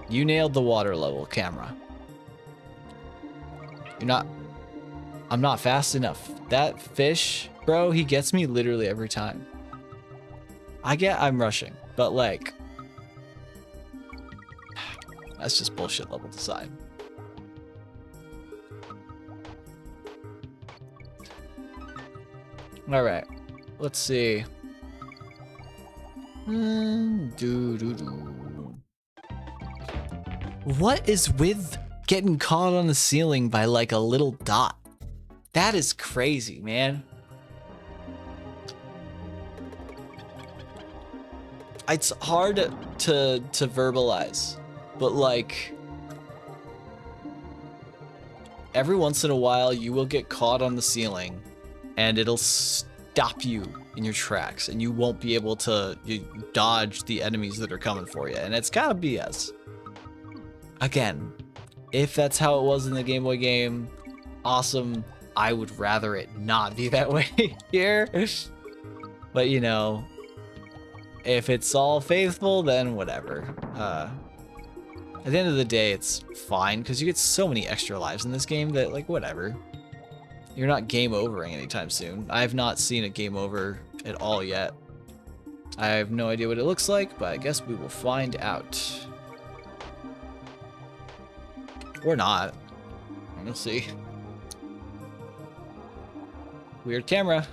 [SPEAKER 1] You nailed the water level camera. You're not... I'm not fast enough. That fish, bro, he gets me literally every time. I'm rushing, but like... That's just bullshit level design. Alright, let's see. What is with getting caught on the ceiling by like a little dot? That is crazy, man. It's hard to verbalize, but like every once in a while you will get caught on the ceiling and it'll stop you in your tracks and you won't be able to dodge the enemies that are coming for you, and it's kind of BS. Again, if that's how it was in the Game Boy game, awesome. I would rather it not be that way here. But you know, if it's all faithful, then whatever. At the end of the day, it's fine because you get so many extra lives in this game that like whatever. You're not game overing anytime soon. I have not seen a game over at all yet. I have no idea what it looks like, but I guess we will find out. Or not. We'll see. Weird camera.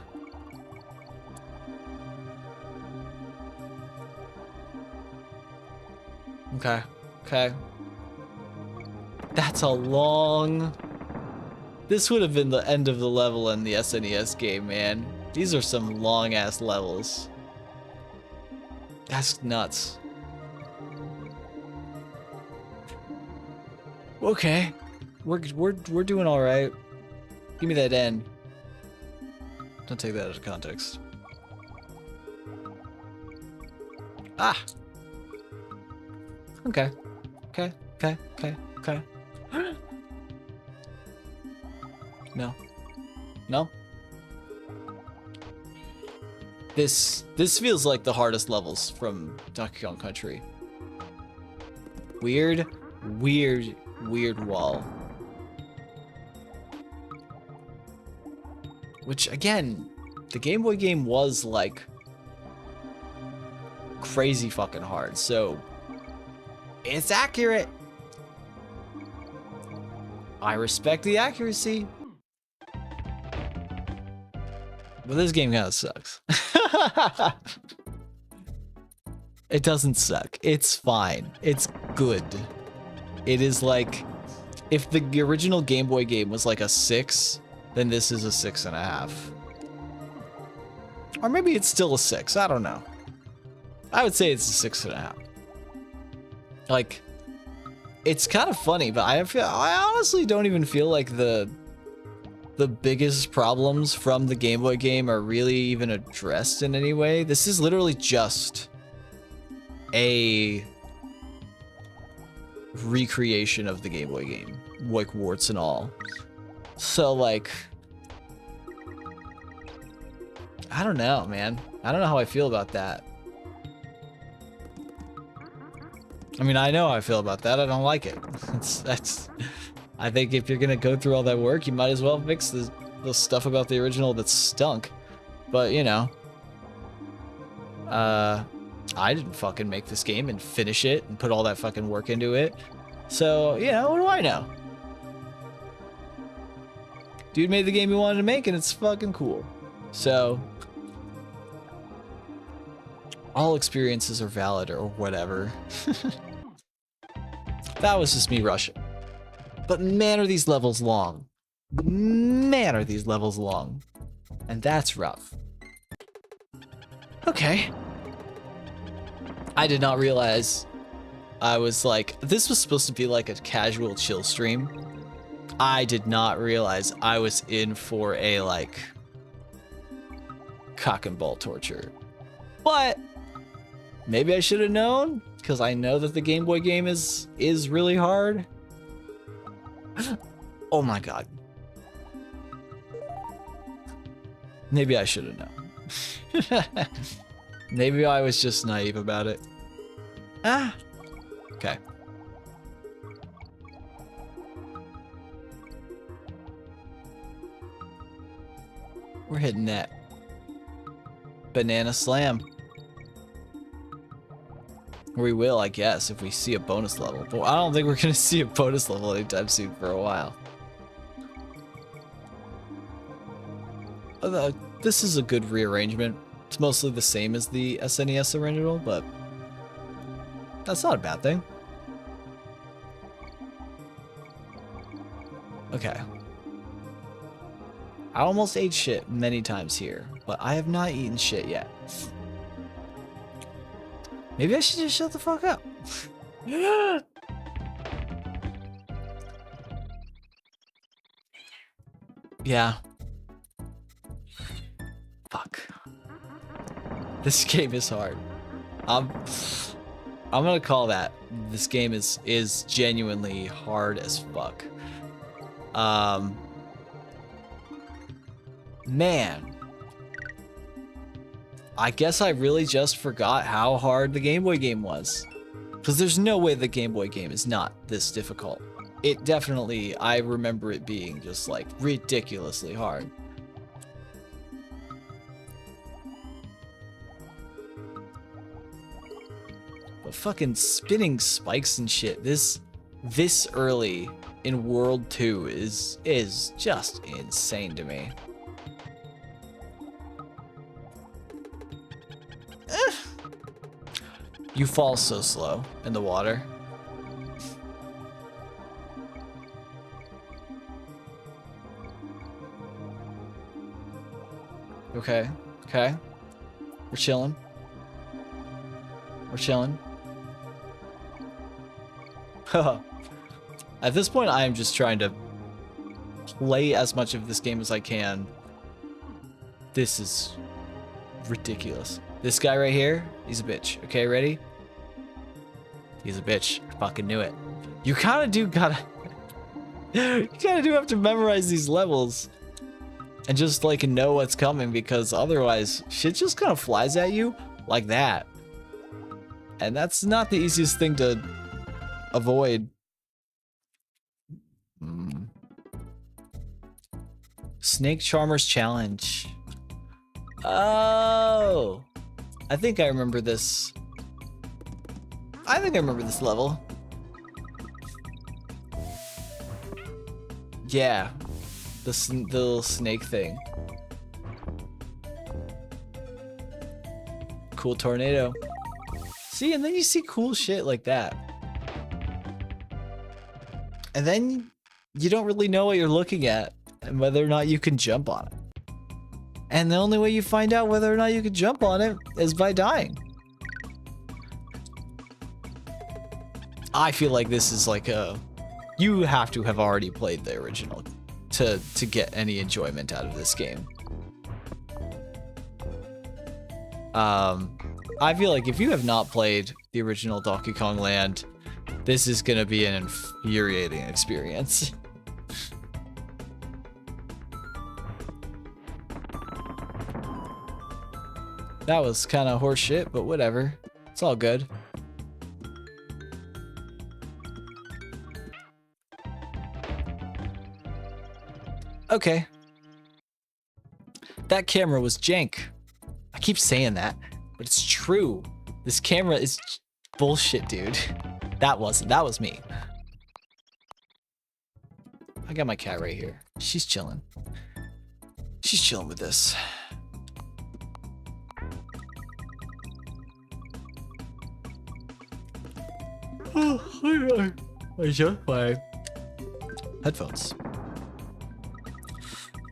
[SPEAKER 1] Okay. Okay. That's a long... This would have been the end of the level in the SNES game, man. These are some long-ass levels. That's nuts. Okay. We're doing all right. Give me that end. Don't take that out of context. Ah! Okay. Okay. Okay. Okay. Okay. No. No? This feels like the hardest levels from Donkey Kong Country. Weird wall. Which, again, the Game Boy game was, like, crazy fucking hard, so it's accurate. I respect the accuracy. But this game kind of sucks. It doesn't suck. It's fine. It's good. It is like, if the original Game Boy game was like a 6, then this is a 6.5. Or maybe it's still a 6. I don't know. I would say it's a 6.5. Like, it's kind of funny, but I honestly don't even feel like the biggest problems from the Game Boy game are really even addressed in any way. This is literally just a recreation of the Game Boy game, like warts and all. So like, I don't know, man. I don't know how I feel about that. I mean, I know how I feel about that. I don't like it. I think if you're gonna go through all that work, you might as well fix the stuff about the original that stunk. But, you know, I didn't fucking make this game and finish it and put all that fucking work into it. So, you know, what do I know? Dude made the game he wanted to make and it's fucking cool. So, all experiences are valid or whatever. That was just me rushing. But man, are these levels long. Man, are these levels long. And that's rough. Okay. I did not realize I was like, this was supposed to be like a casual chill stream. I did not realize I was in for a like cock and ball torture. But Maybe I should have known, because I know that the Game Boy game is really hard. Oh my god. Maybe I should have known. Maybe I was just naive about it. Ah. Okay. We're hitting that banana slam. We will, I guess, if we see a bonus level. But I don't think we're gonna see a bonus level anytime soon for a while. This is a good rearrangement. It's mostly the same as the SNES original, but that's not a bad thing. Okay. I almost ate shit many times here, but I have not eaten shit yet. Maybe I should just shut the fuck up. Yeah. Fuck. This game is hard. I'm gonna call that. This game is genuinely hard as fuck. Man. I guess I really just forgot how hard the Game Boy game was. Because there's no way the Game Boy game is not this difficult. It definitely, I remember it being just like ridiculously hard. But fucking spinning spikes and shit, this early in World 2 is just insane to me. You fall so slow in the water. Okay, okay. We're chilling. We're chilling. At this point, I am just trying to play as much of this game as I can. This is ridiculous. This guy right here, he's a bitch. Okay, ready? He's a bitch. I fucking knew it. You kinda do gotta... you kinda do have to memorize these levels. And just, like, know what's coming, because otherwise, shit just kind of flies at you like that. And that's not the easiest thing to avoid. Snake Charmer's Challenge. Oh! I think I remember this. I think I remember this level. Yeah. The little snake thing. Cool tornado. See, and then you see cool shit like that. And then you don't really know what you're looking at and whether or not you can jump on it. And the only way you find out whether or not you can jump on it is by dying. I feel like this is like a... You have to have already played the original to get any enjoyment out of this game. I feel like if you have not played the original Donkey Kong Land, this is gonna be an infuriating experience. That was kind of horse shit, but whatever. It's all good. Okay. That camera was jank. I keep saying that, but it's true. This camera is bullshit, dude. That was me. I got my cat right here. She's chilling. She's chilling with this. I adjust my headphones.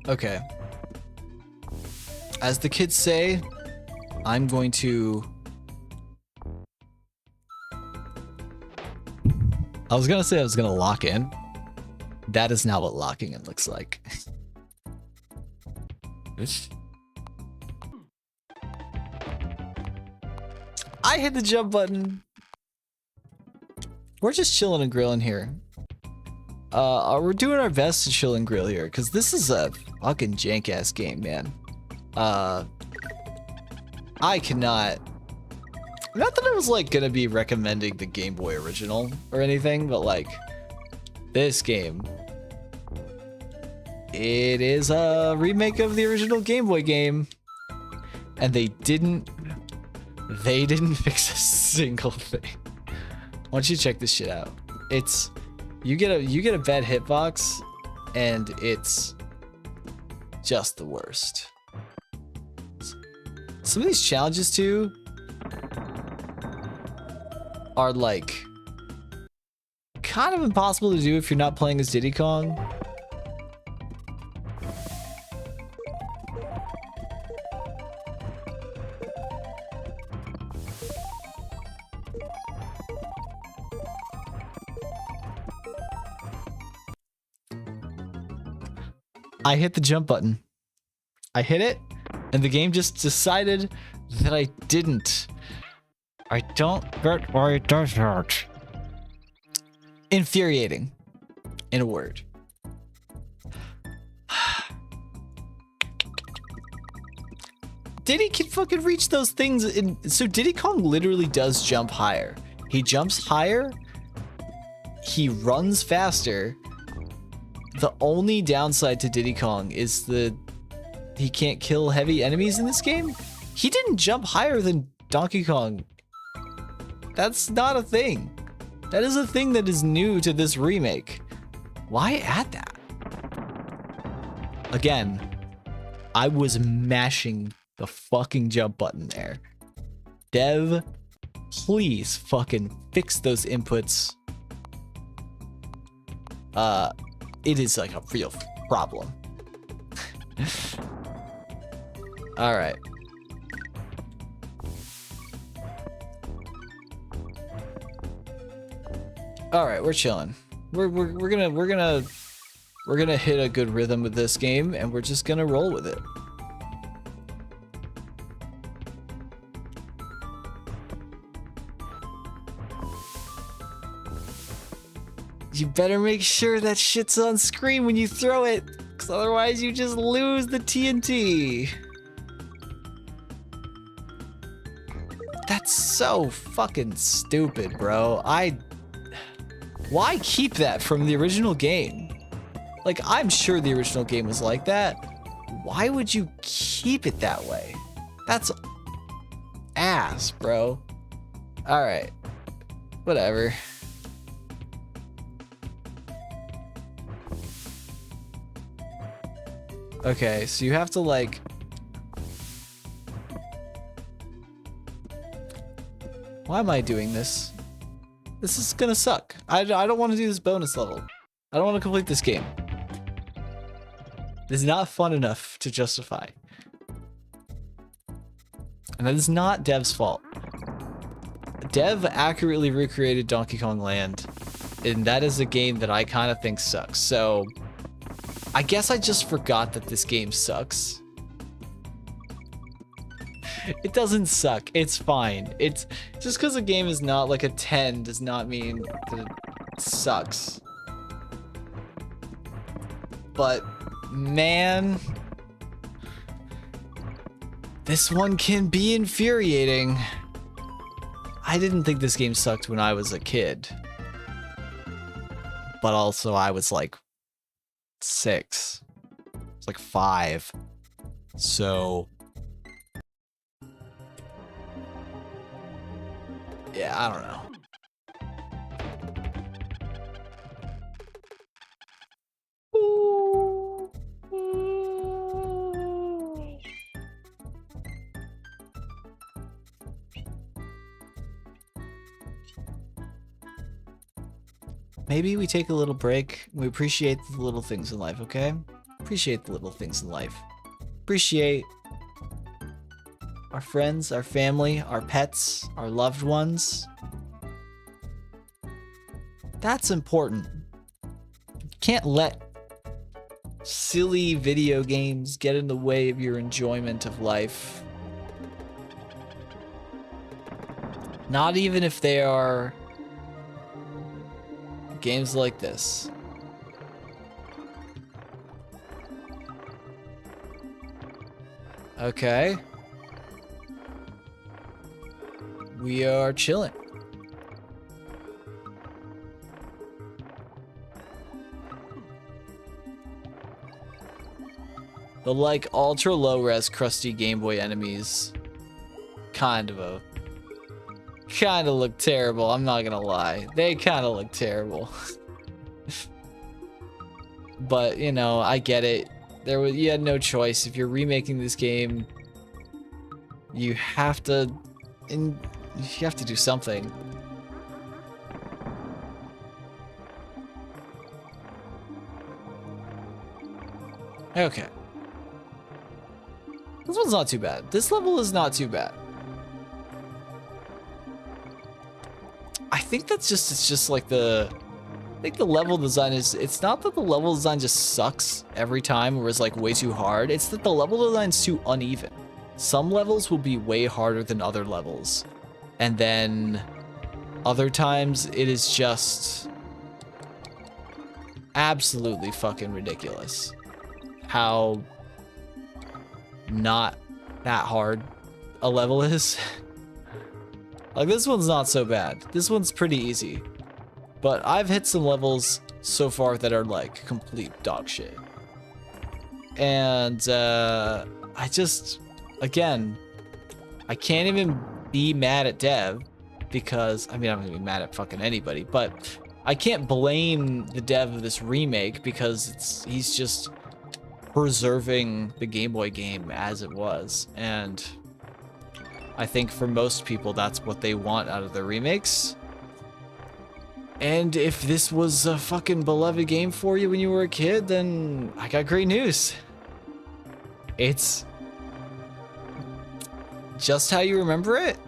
[SPEAKER 1] Okay. As the kids say, I'm going to... I was gonna say I was gonna lock in. That is not what locking in looks like. I hit the jump button. We're just chilling and grilling here. We're doing our best to chill and grill here, because this is a fucking jank-ass game, man. I cannot... Not that I was, like, gonna be recommending the Game Boy original or anything, but, like, this game... It is a remake of the original Game Boy game. And they didn't fix a single thing. Why don't you check this shit out? It's... You get a bad hitbox, and it's just the worst. Some of these challenges too are like kind of impossible to do if you're not playing as Diddy Kong. I hit the jump button. I hit it, and the game just decided that I didn't. I don't get why it does that. Infuriating, in a word. Diddy can fucking reach those things. So Diddy Kong literally does jump higher. He jumps higher. He runs faster. The only downside to Diddy Kong is he can't kill heavy enemies in this game. He didn't jump higher than Donkey Kong. That's not a thing. That is a thing that is new to this remake. Why add that? Again, I was mashing the fucking jump button there. Dev, please fucking fix those inputs. It is like a real problem. All right. All right, we're chilling. We're gonna hit a good rhythm with this game, and we're just gonna roll with it. You better make sure that shit's on screen when you throw it, because otherwise you just lose the TNT. That's so fucking stupid, bro. Why keep that from the original game? Like, I'm sure the original game was like that. Why would you keep it that way? That's ass, bro. All right, whatever. Okay, so you have to like... Why am I doing this? This is gonna suck. I don't want to do this bonus level. I don't want to complete this game. It's not fun enough to justify. And that is not Dev's fault. Dev accurately recreated Donkey Kong Land, and that is a game that I kind of think sucks. So... I guess I just forgot that this game sucks. It doesn't suck. It's fine. It's just because a game is not like a 10 does not mean that it sucks. But man, this one can be infuriating. I didn't think this game sucked when I was a kid. But also I was like 6. It's like 5. So yeah, I don't know. Maybe we take a little break. We appreciate the little things in life, okay? Appreciate the little things in life. Appreciate our friends, our family, our pets, our loved ones. That's important. You can't let silly video games get in the way of your enjoyment of life. Not even if they are games like this. Okay. We are chilling. The like ultra low res crusty Game Boy enemies kind of look terrible. I'm not gonna lie. They kind of look terrible. But, you know, I get it. You had no choice. If you're remaking this game, you have to do something. Okay. This one's not too bad. This level is not too bad. I think it's just like I think the level design it's not that the level design just sucks every time or is like way too hard. It's that the level design's too uneven. Some levels will be way harder than other levels. And then other times it is just absolutely fucking ridiculous how not that hard a level is. Like, this one's not so bad. This one's pretty easy. But I've hit some levels so far that are like complete dog shit. And again, I can't even be mad at Dev because, I mean, I'm gonna be mad at fucking anybody, but I can't blame the dev of this remake because he's just preserving the Game Boy game as it was. And I think for most people, that's what they want out of their remakes. And if this was a fucking beloved game for you when you were a kid, then I got great news. It's just how you remember it.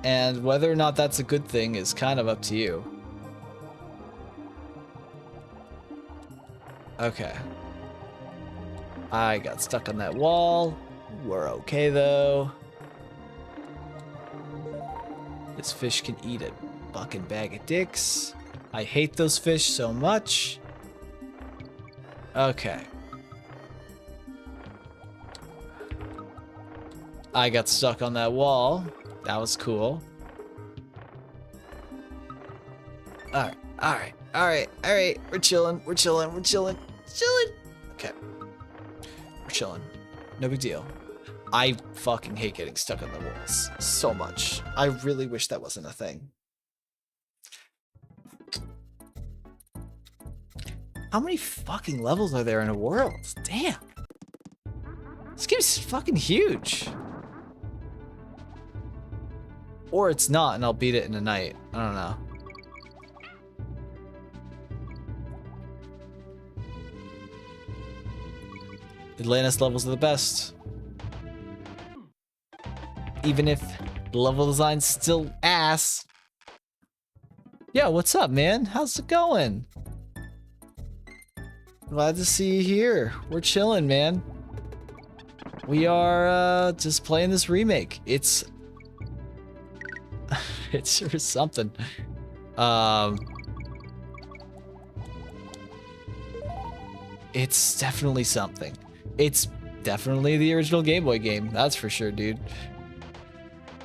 [SPEAKER 1] And whether or not that's a good thing is kind of up to you. Okay. I got stuck on that wall. We're okay though. This fish can eat a fucking bag of dicks. I hate those fish so much. Okay. I got stuck on that wall. That was cool. Alright, alright, alright, alright. We're chilling, we're chilling, we're chilling, chilling. Okay. We're chilling. No big deal. I fucking hate getting stuck on the walls so much. I really wish that wasn't a thing. How many fucking levels are there in a world? Damn. This game's fucking huge. Or it's not, and I'll beat it in a night. I don't know. Atlantis levels are the best. Even if the level design's still ass. Yo, what's up, man? How's it going? Glad to see you here. We're chilling, man. We are just playing this remake. It's sure is something. It's definitely something. It's definitely the original Game Boy game. That's for sure, dude.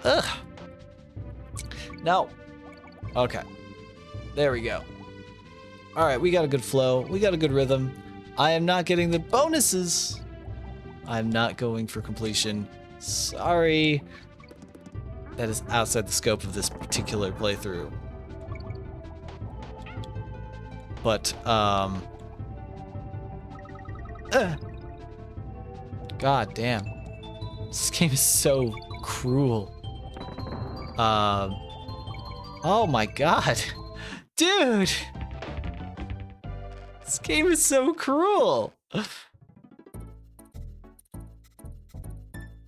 [SPEAKER 1] Ugh. No. Okay. There we go. All right, we got a good flow. We got a good rhythm. I am not getting the bonuses. I'm not going for completion. Sorry. That is outside the scope of this particular playthrough. But, God damn. This game is so cruel. Oh my god. Dude! This game is so cruel.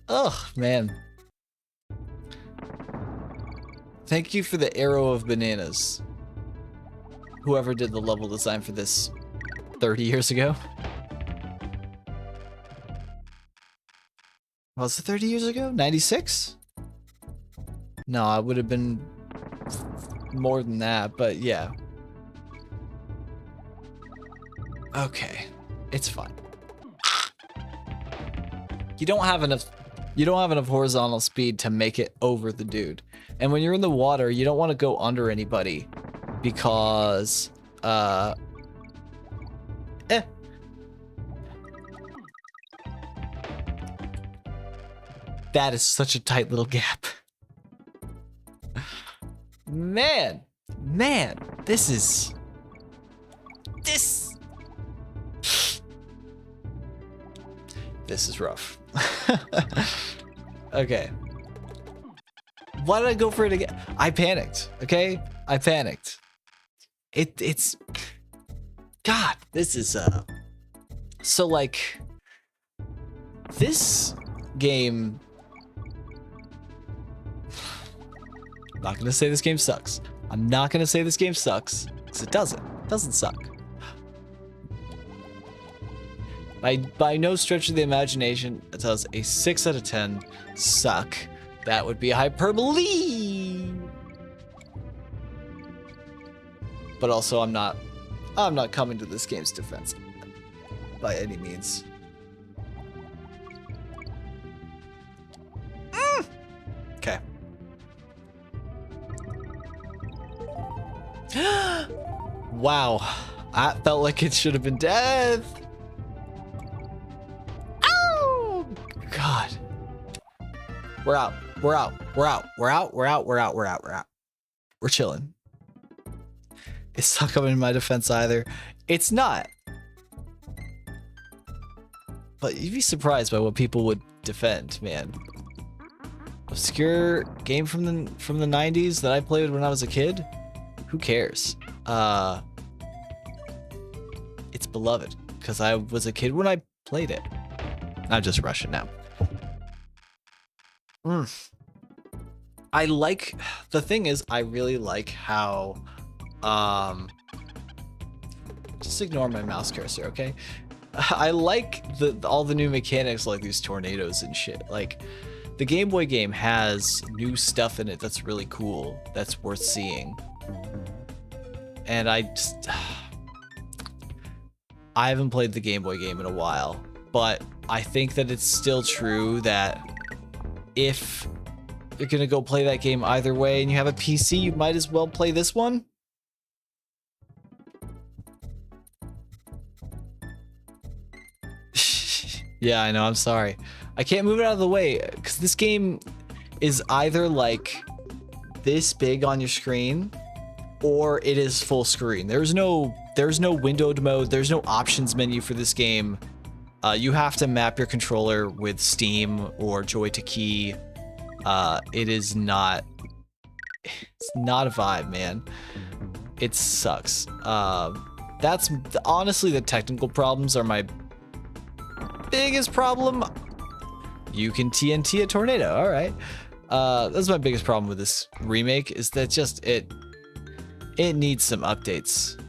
[SPEAKER 1] Ugh, man. Thank you for the arrow of bananas. Whoever did the level design for this 30 years ago. Was it 30 years ago? 96? No, I would have been more than that, but yeah. Okay, it's fine. You don't have enough horizontal speed to make it over the dude. And when you're in the water, you don't want to go under anybody because that is such a tight little gap. Man, this is rough. Okay. Why did I go for it again? I panicked, okay? I panicked. It's God, this is so like this game. I'm not gonna say this game sucks. I'm not gonna say this game sucks, because it doesn't. It doesn't suck. By no stretch of the imagination, it does a 6 out of 10 suck. That would be hyperbole. But also, I'm not coming to this game's defense by any means. Okay. Wow, that felt like it should have been death. Oh God. We're out. We're chilling. It's not coming in my defense either. It's not. But you'd be surprised by what people would defend, man. Obscure game from the 90s that I played when I was a kid? Who cares? It's beloved because I was a kid when I played it. I'm just rushing now. The thing is, I really like how just ignore my mouse cursor, okay? I like all the new mechanics, like these tornadoes and shit. Like the Game Boy game has new stuff in it that's really cool, that's worth seeing. And I haven't played the Game Boy game in a while, but I think that it's still true that if you're gonna go play that game either way and you have a PC, you might as well play this one. Yeah, I know, I'm sorry. I can't move it out of the way because this game is either like this big on your screen or it is full screen. There's no windowed mode. There's no options menu for this game. You have to map your controller with Steam or Joy to Key. It's not a vibe, man. It sucks. That's honestly, the technical problems are my biggest problem. You can TNT a tornado. All right. That's my biggest problem with this remake, is that just it needs some updates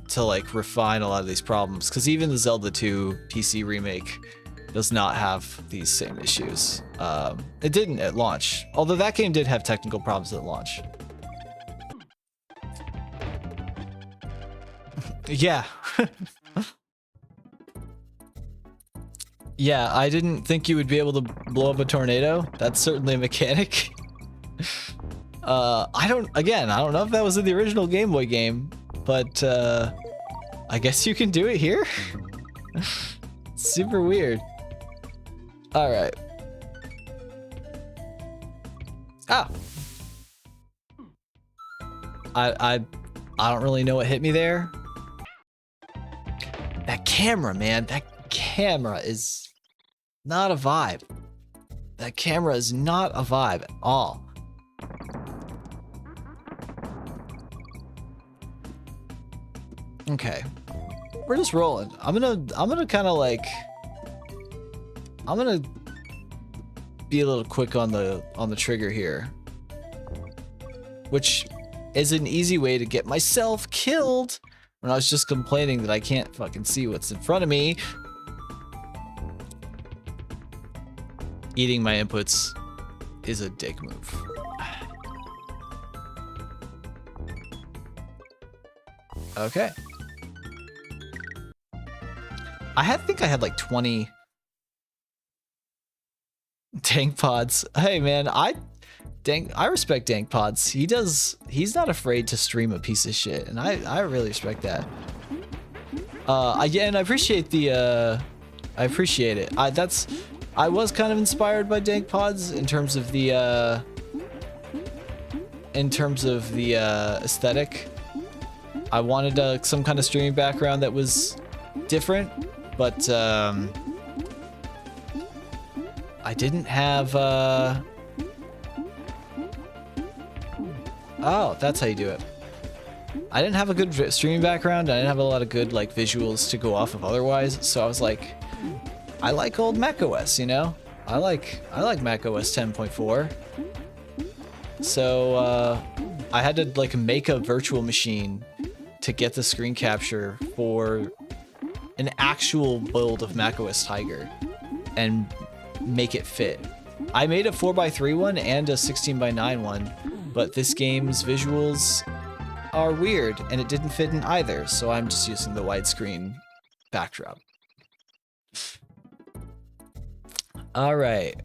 [SPEAKER 1] to like refine a lot of these problems, because even the Zelda 2 PC remake does not have these same issues. It didn't at launch, although that game did have technical problems at launch. Yeah. Yeah, I didn't think you would be able to blow up a tornado. That's certainly a mechanic. I don't know if that was in the original Game Boy game, but I guess you can do it here. Super weird. All right. Ah. I don't really know what hit me there. That camera, man. That camera is not a vibe. That camera is not a vibe at all. Okay, we're just rolling. I'm gonna kind of like, I'm gonna be a little quick on the trigger here, which is an easy way to get myself killed when I was just complaining that I can't fucking see what's in front of me. Eating my inputs. is a dick move. Okay. I think I had like 20 Dank Pods. Hey man, I respect Dank Pods. He's not afraid to stream a piece of shit, and I really respect that. And I appreciate the I appreciate it. I was kind of inspired by Dank Pods in terms of the aesthetic. I wanted some kind of streaming background that was different, but I didn't have oh, that's how you do it. I didn't have a good streaming background. I didn't have a lot of good like visuals to go off of otherwise, so I was like, I like old macOS, you know? I like macOS 10.4. So I had to like make a virtual machine to get the screen capture for an actual build of macOS Tiger and make it fit. I made a 4x3 one and a 16x9 one, but this game's visuals are weird and it didn't fit in either, so I'm just using the widescreen backdrop. All right.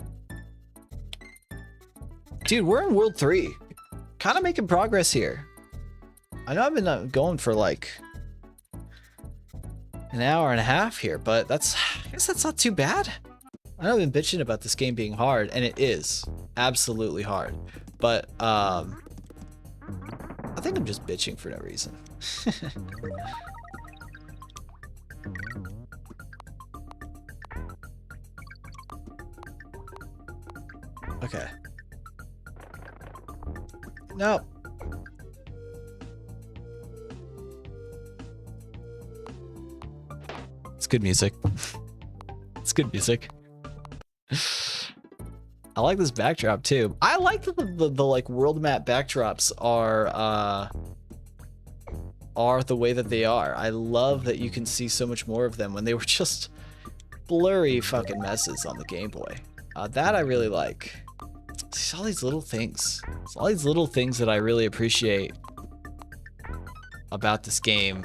[SPEAKER 1] Dude, we're in World 3. Kind of making progress here. I know I've been going for like an hour and a half here, but I guess that's not too bad. I know I've been bitching about this game being hard, and it is absolutely hard, but I think I'm just bitching for no reason. Okay. No. It's good music. It's good music. I like this backdrop too. I like that the like world map backdrops are the way that they are. I love that you can see so much more of them when they were just blurry fucking messes on the Game Boy. That I really like. It's all these little things. It's all these little things that I really appreciate about this game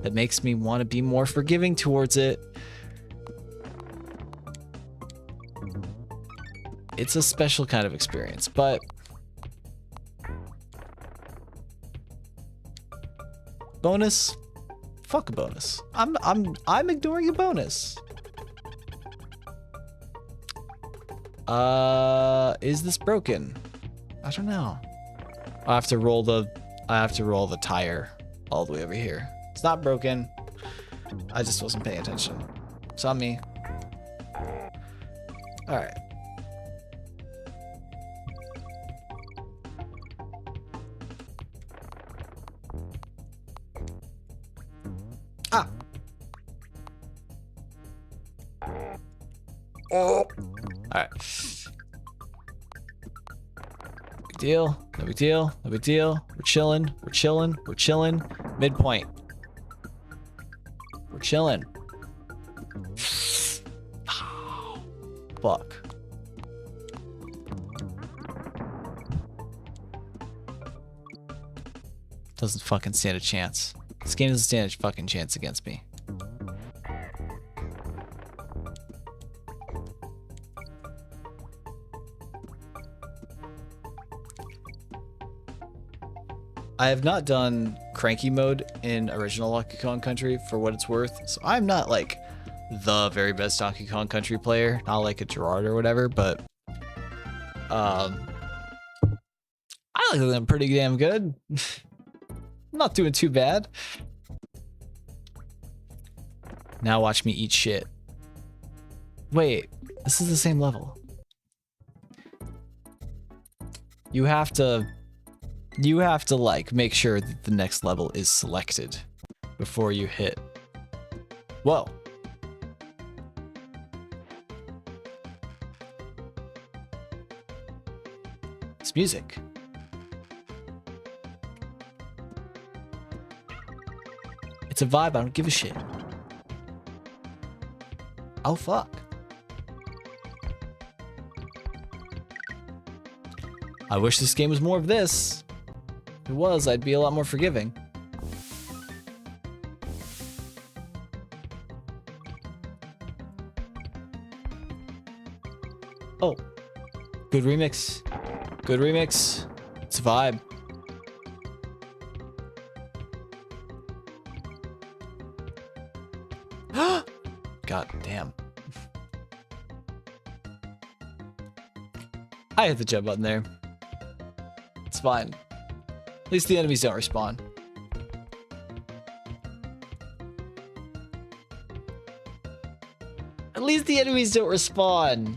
[SPEAKER 1] that makes me want to be more forgiving towards it. It's a special kind of experience, but bonus? Fuck a bonus. I'm ignoring a bonus. Is this broken? I don't know. I have to roll the tire all the way over here. It's not broken. I just wasn't paying attention. It's on me. All right. Ah. Oh. All right. Big deal. No big deal. No big deal. We're chilling. We're chilling. We're chilling. Midpoint. We're chilling. Oh, fuck. Doesn't fucking stand a chance. This game doesn't stand a fucking chance against me. I have not done cranky mode in original Donkey Kong Country for what it's worth, so I'm not like the very best Donkey Kong Country player, not like a Gerard or whatever, but I like them pretty damn good. I'm not doing too bad. Now watch me eat shit. Wait, this is the same level. You have to like make sure that the next level is selected before you hit. Whoa. It's music. It's a vibe, I don't give a shit. Oh fuck. I wish this game was more of this. If it was, I'd be a lot more forgiving. Oh, good remix. Good remix. It's a vibe. God damn. I hit the jump button there. It's fine. At least the enemies don't respawn. At least the enemies don't respawn.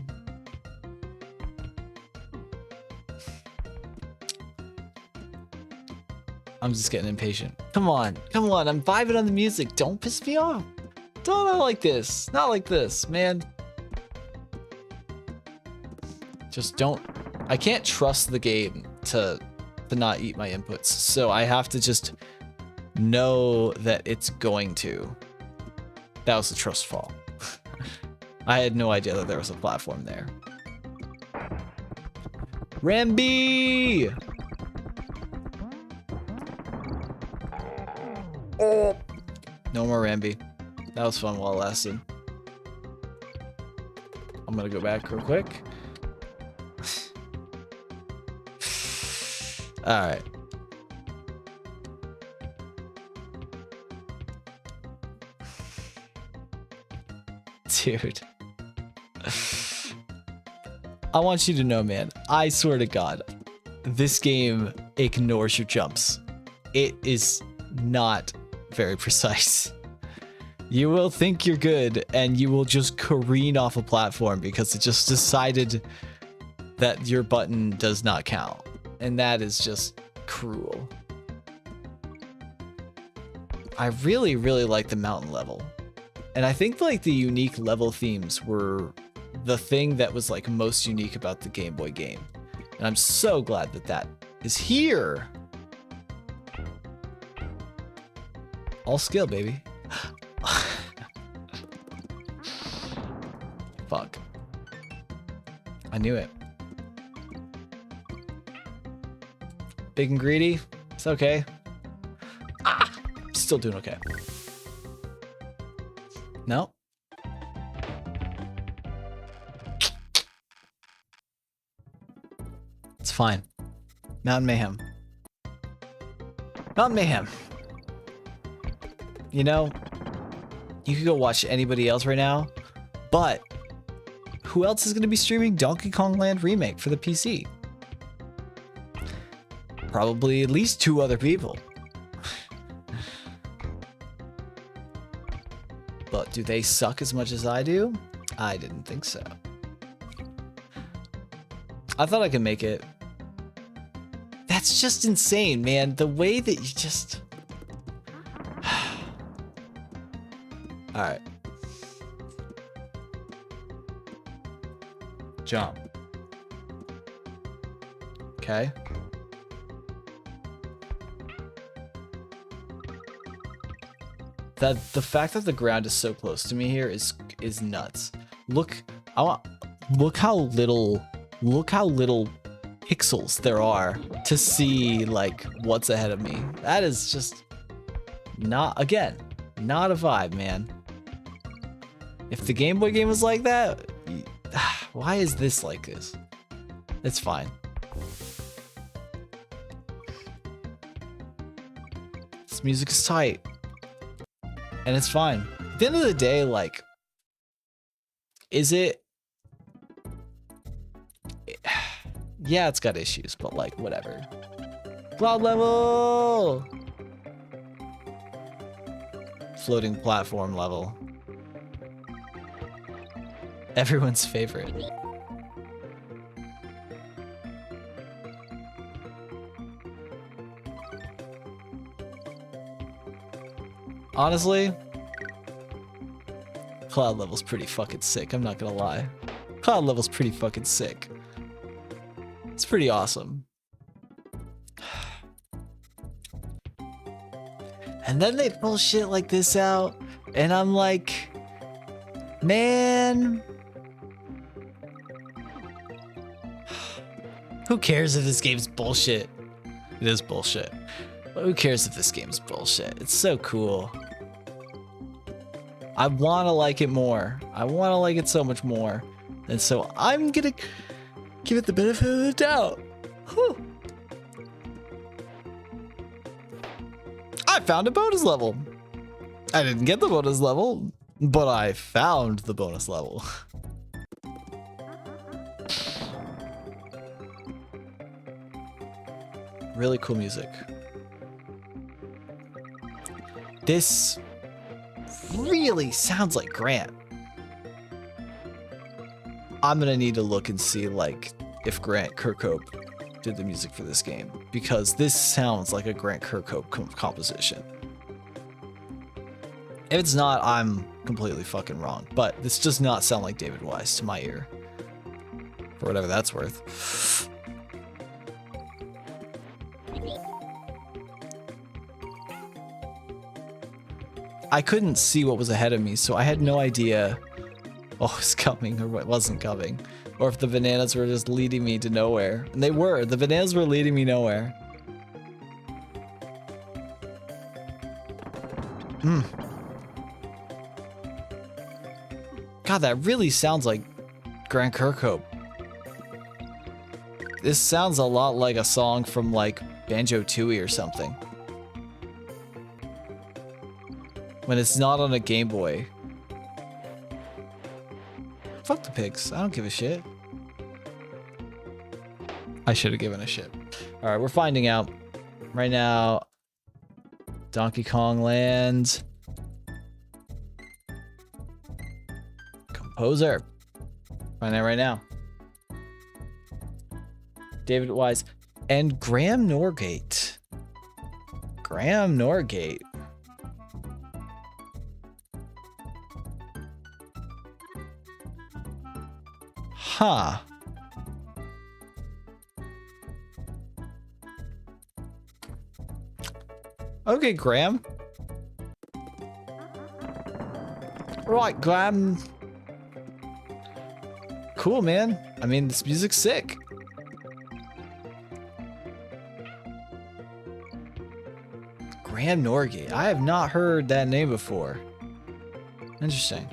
[SPEAKER 1] I'm just getting impatient. Come on, come on. I'm vibing on the music. Don't piss me off. Don't like this. Not like this, man. Just don't. I can't trust the game to not eat my inputs. So I have to just know that it's going to. That was a trust fall. I had no idea that there was a platform there. Rambi! Oh. No more Rambi. That was fun while it lasted. I'm gonna go back real quick. Alright. Dude. I want you to know, man, I swear to God, this game ignores your jumps. It is not very precise. You will think you're good and you will just careen off a platform because it just decided that your button does not count. And that is just cruel. I really, really like the mountain level. And I think like the unique level themes were the thing that was like most unique about the Game Boy game. And I'm so glad that that is here. All skill, baby. Fuck. I knew it. Big and greedy. It's okay. Ah, still doing okay. No. It's fine. Mountain Mayhem. Mountain Mayhem. You know, you could go watch anybody else right now, but who else is going to be streaming Donkey Kong Land Remake for the PC? Probably at least 2 other people. But do they suck as much as I do? I didn't think so. I thought I could make it. That's just insane, man. The way that you just... Alright. Jump. Okay. The fact that the ground is so close to me here is nuts. Look how little pixels there are to see like what's ahead of me. That is just not a vibe, man. If the Game Boy game was like that, why is this like this? It's fine. This music is tight. And it's fine. At the end of the day, like, is it? Yeah, it's got issues, but like, whatever. Cloud level! Floating platform level. Everyone's favorite. Honestly, cloud level's pretty fucking sick, I'm not gonna lie. Cloud level's pretty fucking sick. It's pretty awesome. And then they pull shit like this out, and I'm like, man, Who cares if this game's bullshit? It is bullshit. But who cares if this game's bullshit? It's so cool. I want to like it more. I want to like it so much more. And so I'm gonna give it the benefit of the doubt. Whew. I found a bonus level. I didn't get the bonus level, but I found the bonus level. Really cool music. This really sounds like Grant. I'm gonna need to look and see like if Grant Kirkhope did the music for this game, because this sounds like a Grant Kirkhope composition. If it's not, I'm completely fucking wrong, but this does not sound like David Wise to my ear, for whatever that's worth. I couldn't see what was ahead of me, so I had no idea what was coming or what wasn't coming, or if the bananas were just leading me to nowhere. And they were. The bananas were leading me nowhere. God, that really sounds like Grant Kirkhope. This sounds a lot like a song from like Banjo-Tooie or something. When it's not on a Game Boy. Fuck the pigs. I don't give a shit. I should have given a shit. Alright, we're finding out. Right now, Donkey Kong Land. Composer. Find out right now. David Wise. And Graham Norgate. Graham Norgate. Huh. Okay, Graham. Right, Graham. Cool, man. I mean, this music's sick. Graham Norgate. I have not heard that name before. Interesting.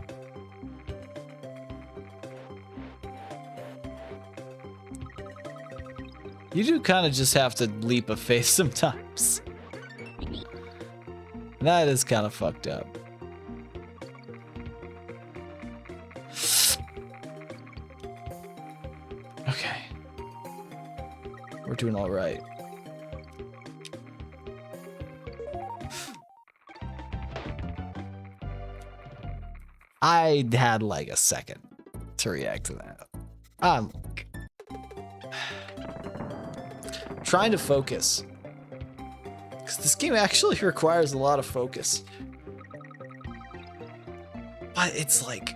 [SPEAKER 1] You do kind of just have to leap of faith sometimes. That is kind of fucked up. Okay. We're doing all right. I had like a second to react to that. I'm trying to focus. Because this game actually requires a lot of focus. But it's like...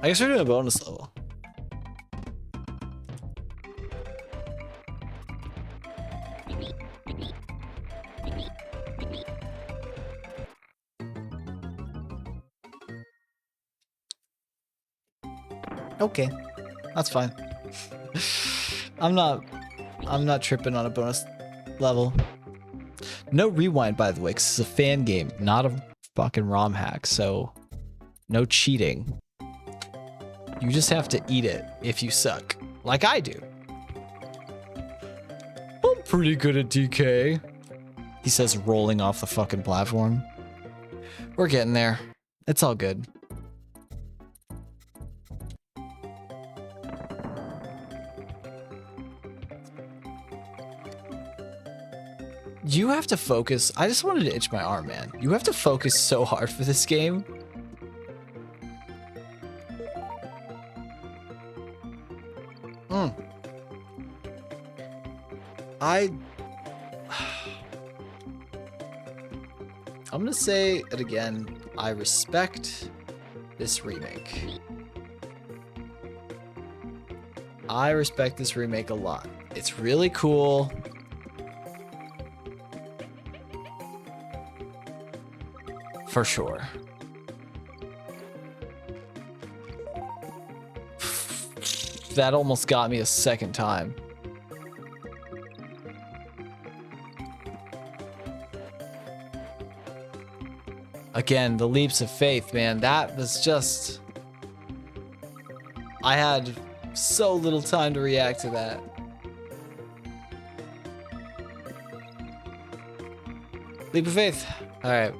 [SPEAKER 1] I guess we're doing a bonus level. Okay, that's fine. I'm not tripping on a bonus level. No rewind, by the way, because it's a fan game, not a fucking ROM hack, so no cheating. You just have to eat it if you suck, like I do. I'm pretty good at DK. He says, rolling off the fucking platform. We're getting there. It's all good. You have to focus. I just wanted to itch my arm, man. You have to focus so hard for this game. I'm gonna say it again. I respect this remake. I respect this remake a lot. It's really cool. For sure. That almost got me a second time. Again, the leaps of faith, man. That was just... I had so little time to react to that. Leap of faith. All right.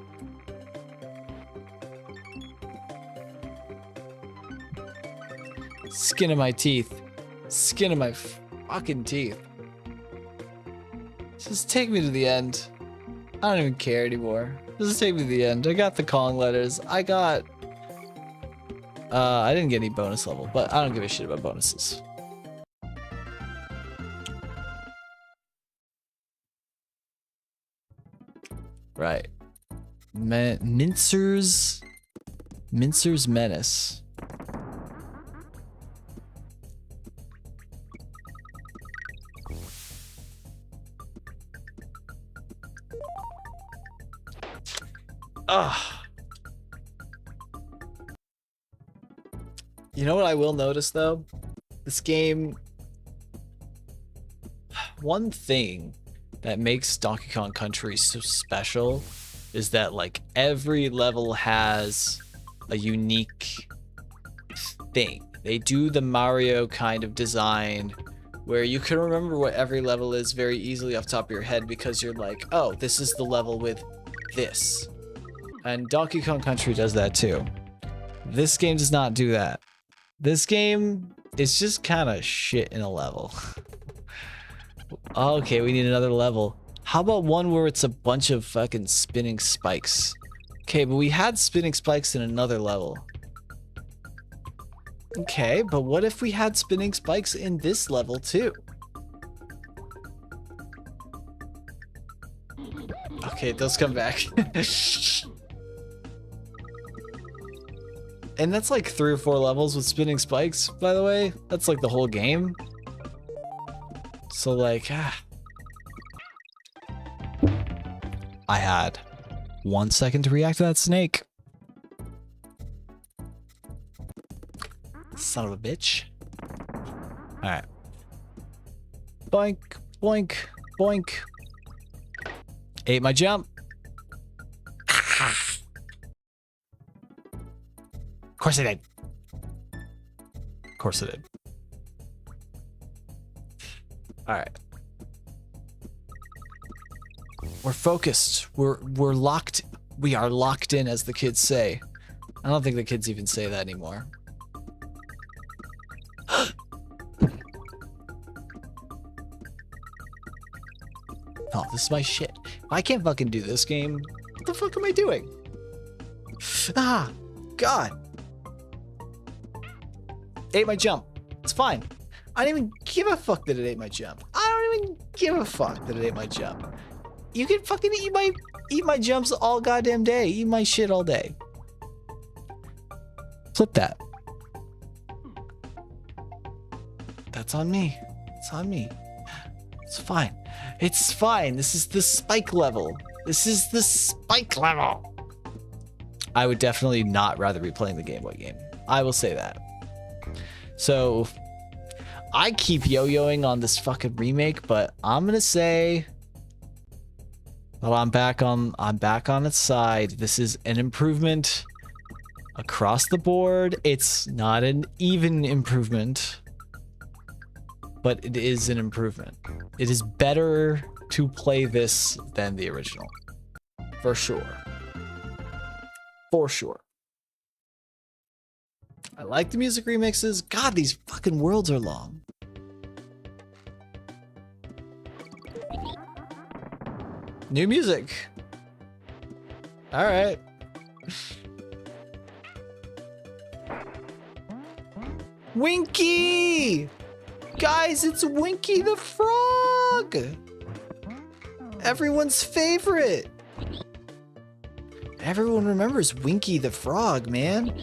[SPEAKER 1] Skin of my teeth. Skin of my fucking teeth. Just take me to the end. I don't even care anymore. Just take me to the end. I got the Kong letters. I got... I didn't get any bonus level, but I don't give a shit about bonuses. Right. Mincer's Menace. Ugh. You know what I will notice though? This game, one thing that makes Donkey Kong Country so special is that like every level has a unique thing. They do the Mario kind of design where you can remember what every level is very easily off the top of your head because you're like, oh, this is the level with this. And Donkey Kong Country does that too. This game does not do that. This game is just kind of shit in a level. Okay, we need another level. How about one where it's a bunch of fucking spinning spikes? Okay, but we had spinning spikes in another level. Okay, but what if we had spinning spikes in this level too? Okay, those come back. And that's like 3 or 4 levels with spinning spikes, by the way. That's like the whole game. So like, I had 1 second to react to that snake. Son of a bitch. All right. Boink, boink, boink. Ate my jump. Of course I did. Of course I did. All right. We're focused. We're locked. We are locked in, as the kids say. I don't think the kids even say that anymore. Oh, this is my shit. I can't fucking do this game. What the fuck am I doing? Ah, God. Ate my jump. It's fine. I don't even give a fuck that it ate my jump. I don't even give a fuck that it ate my jump. You can fucking eat my jumps all goddamn day. Eat my shit all day. Flip that. That's on me. It's on me. It's fine. It's fine. This is the spike level. This is the spike level. I would definitely not rather be playing the Game Boy game. I will say that. So I keep yo-yoing on this fucking remake, but I'm gonna say, well, I'm back on its side. This is an improvement across the board. It's not an even improvement, but it is an improvement. It is better to play this than the original, for sure. For sure. I like the music remixes. God, these fucking worlds are long. New music. All right. Winky! Guys, it's Winky the Frog! Everyone's favorite. Everyone remembers Winky the Frog, man.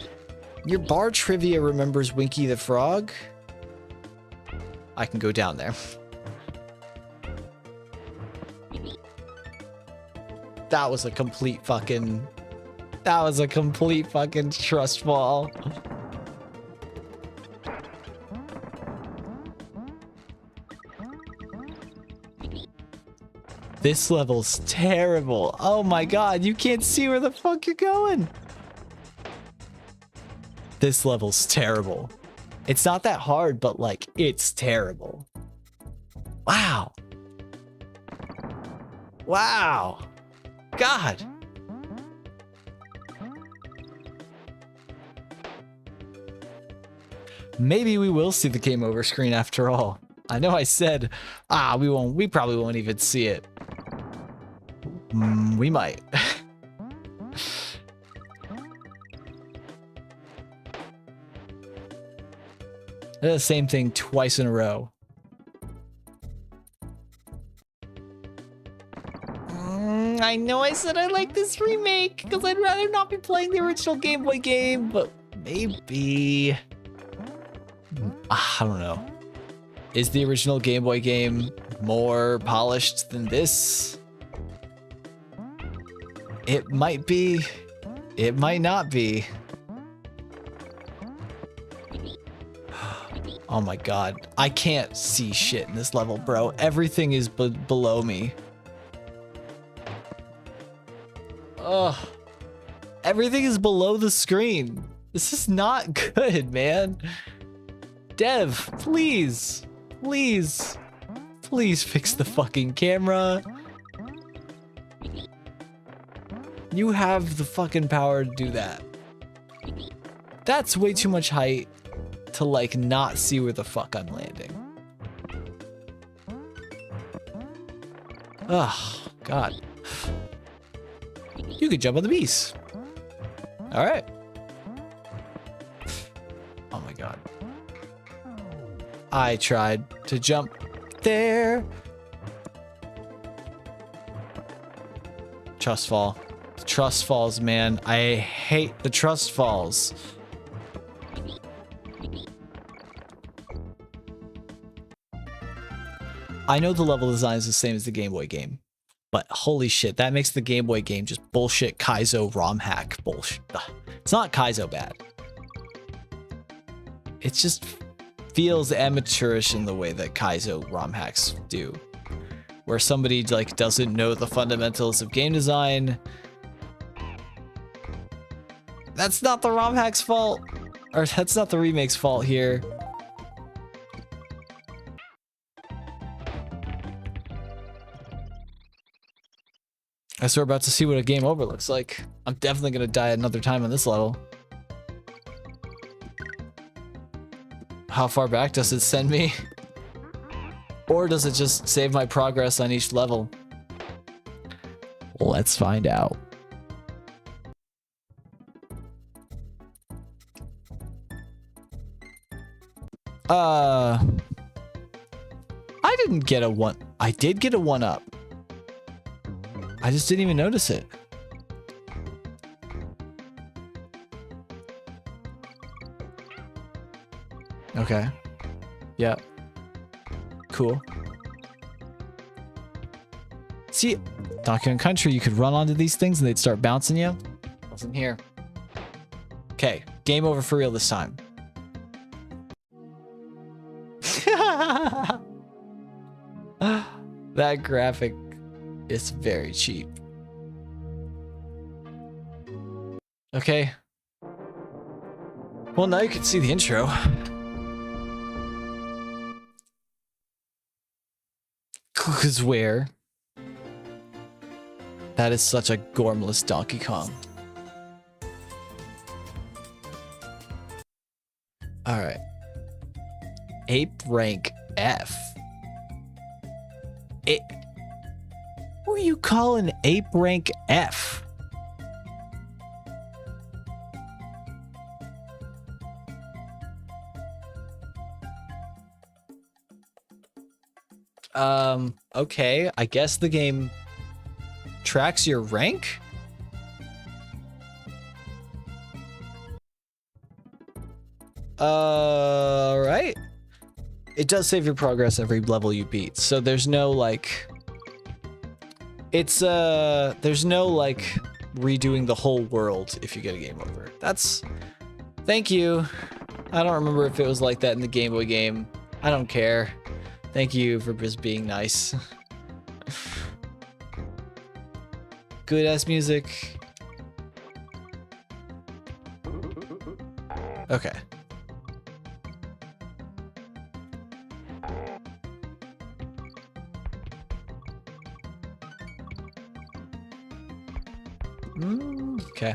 [SPEAKER 1] Your bar trivia remembers Winky the Frog. I can go down there. That was a complete fucking That was a complete fucking trust fall. This level's terrible. Oh my god, you can't see where the fuck you're going. This level's terrible. It's not that hard, but like, it's terrible. Wow. Wow. God. Maybe we will see the game over screen after all. I know I said, we probably won't even see it. We might. The same thing twice in a row. I know I said I like this remake because I'd rather not be playing the original Game Boy game, but maybe... I don't know. Is the original Game Boy game more polished than this? It might be. It might not be. Oh my god. I can't see shit in this level, bro. Everything is below me. Ugh. Everything is below the screen. This is not good, man. Dev, please. Please. Please fix the fucking camera. You have the fucking power to do that. That's way too much height to like not see where the fuck I'm landing. Oh, God. You could jump on the beast. All right. Oh my God. I tried to jump there. Trust fall. Trust falls, man. I hate the trust falls. I know the level design is the same as the Game Boy game, but holy shit, that makes the Game Boy game just bullshit Kaizo ROM hack bullshit. It's not Kaizo bad. It just feels amateurish in the way that Kaizo ROM hacks do, where somebody like doesn't know the fundamentals of game design. That's not the ROM hack's fault, or that's not the remake's fault here. I guess we're about to see what a game over looks like. I'm definitely gonna die another time on this level. How far back does it send me? Or does it just save my progress on each level? Let's find out. I didn't get a one. I did get a 1-up. I just didn't even notice it. Okay. Yeah. Cool. See, Donkey Kong Country, you could run onto these things and they'd start bouncing you. Wasn't here. Okay, game over for real this time. That graphic is very cheap. Okay. Well, now you can see the intro. Cause where? That is such a gormless Donkey Kong. All right. Ape rank F. Who are you calling ape rank F? Okay, I guess the game tracks your rank? Right. It does save your progress every level you beat, so there's no like... It's, there's no like redoing the whole world if you get a game over. That's... Thank you. I don't remember if it was like that in the Game Boy game. I don't care. Thank you for just being nice. Good ass music. Okay. Okay.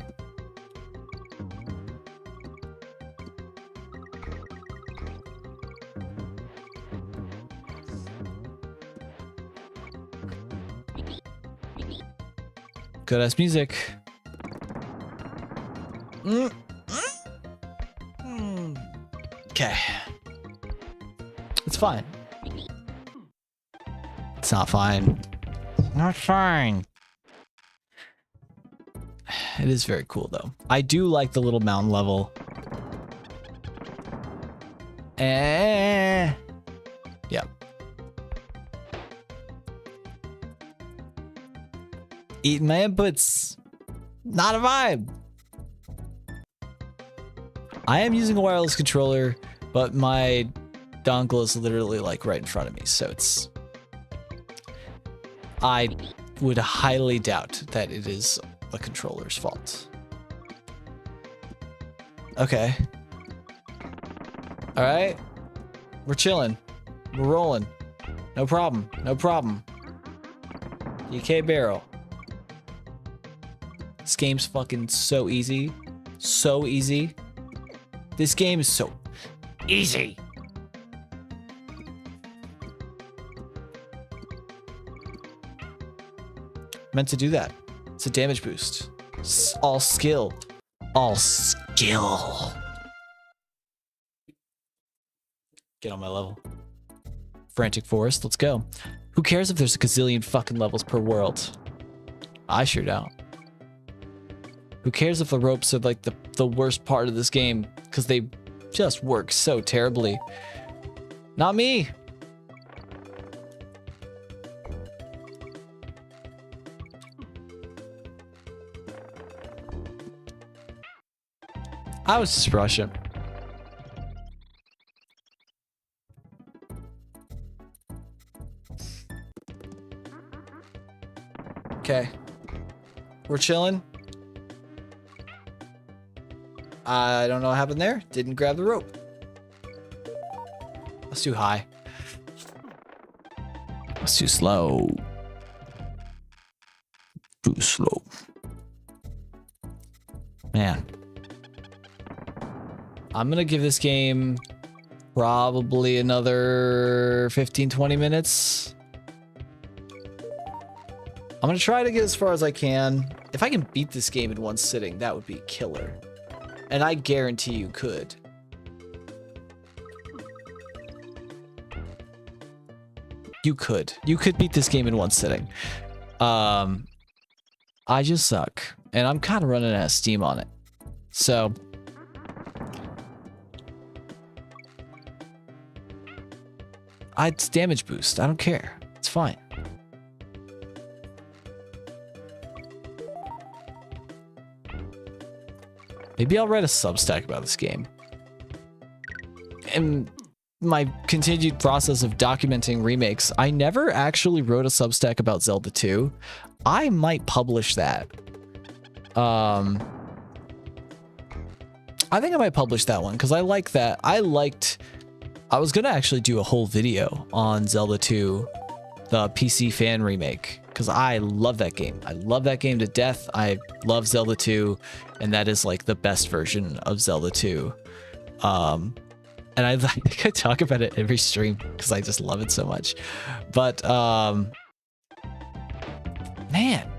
[SPEAKER 1] Good ass music. Okay. It's fine. It's not fine. Not fine. It is very cool though. I do like the little mountain level. Yeah. Eating my inputs. Not a vibe. I am using a wireless controller, but my dongle is literally like right in front of me, so it's... I would highly doubt that it is the controller's fault. Okay. All right. We're chilling. We're rolling. No problem. No problem. DK barrel. This game's fucking so easy. So easy. This game is so easy. Meant to do that. It's a damage boost. It's all skill. All skill. Get on my level. Frantic Forest, let's go. Who cares if there's a gazillion fucking levels per world? I sure don't. Who cares if the ropes are like the worst part of this game? Because they just work so terribly. Not me. I was just rushing. Okay. We're chilling. I don't know what happened there. Didn't grab the rope. That's too high. That's too slow. Too slow. Man. I'm gonna give this game probably another 15-20 minutes. I'm gonna try to get as far as I can. If I can beat this game in one sitting, that would be killer. And I guarantee you could. You could. You could beat this game in one sitting. I just suck. And I'm kind of running out of steam on it. So... it's damage boost. I don't care. It's fine. Maybe I'll write a Substack about this game. In my continued process of documenting remakes, I never actually wrote a Substack about Zelda 2. I might publish that. I think I might publish that one because I like that. I was going to actually do a whole video on Zelda 2, the PC fan remake, because I love that game. I love that game to death. I love Zelda 2, and that is like the best version of Zelda 2. And I think I talk about it every stream because I just love it so much. But, man,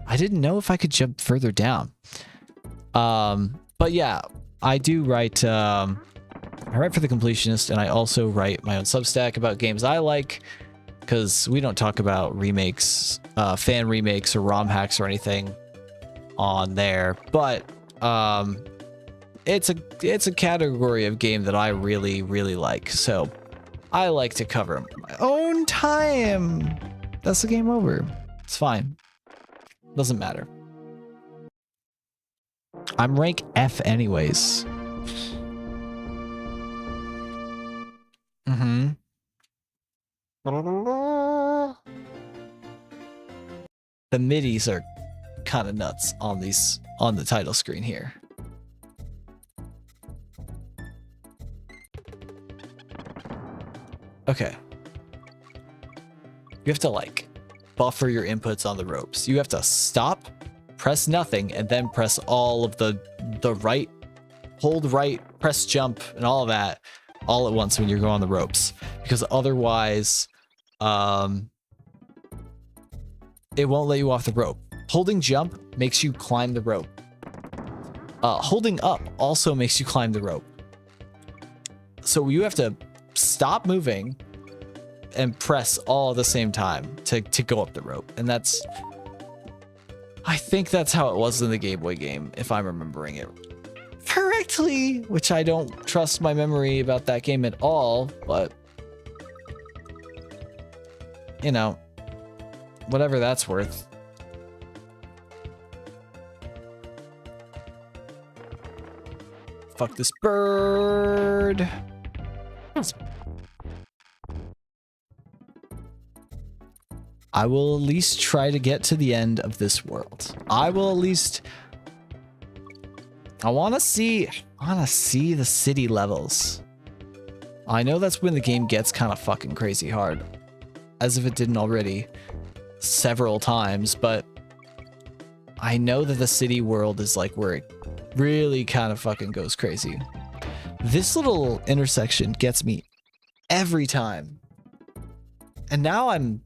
[SPEAKER 1] I didn't know if I could jump further down. But yeah, I do write... I write for The Completionist, and I also write my own Substack about games I like, because we don't talk about remakes, fan remakes or ROM hacks or anything on there. But it's a category of game that I really, really like. So I like to cover them in my own time. That's the game over. It's fine. Doesn't matter. I'm rank F anyways. Mm-hmm. The middies are kind of nuts on the title screen here. Okay. You have to like buffer your inputs on the ropes. You have to stop, press nothing, and then press all of the right, hold right, press jump, and all of that all at once when you're going on the ropes. Because otherwise, it won't let you off the rope. Holding jump makes you climb the rope. Holding up also makes you climb the rope. So you have to stop moving and press all at the same time to go up the rope. And that's... I think that's how it was in the Game Boy game, if I'm remembering it correctly, which I don't trust my memory about that game at all, but... You know, whatever that's worth. Fuck this bird. I will at least try to get to the end of this world. I will at least... I want to see the city levels. I know that's when the game gets kind of fucking crazy hard. As if it didn't already several times, but I know that the city world is like where it really kind of fucking goes crazy. This little intersection gets me every time. And now I'm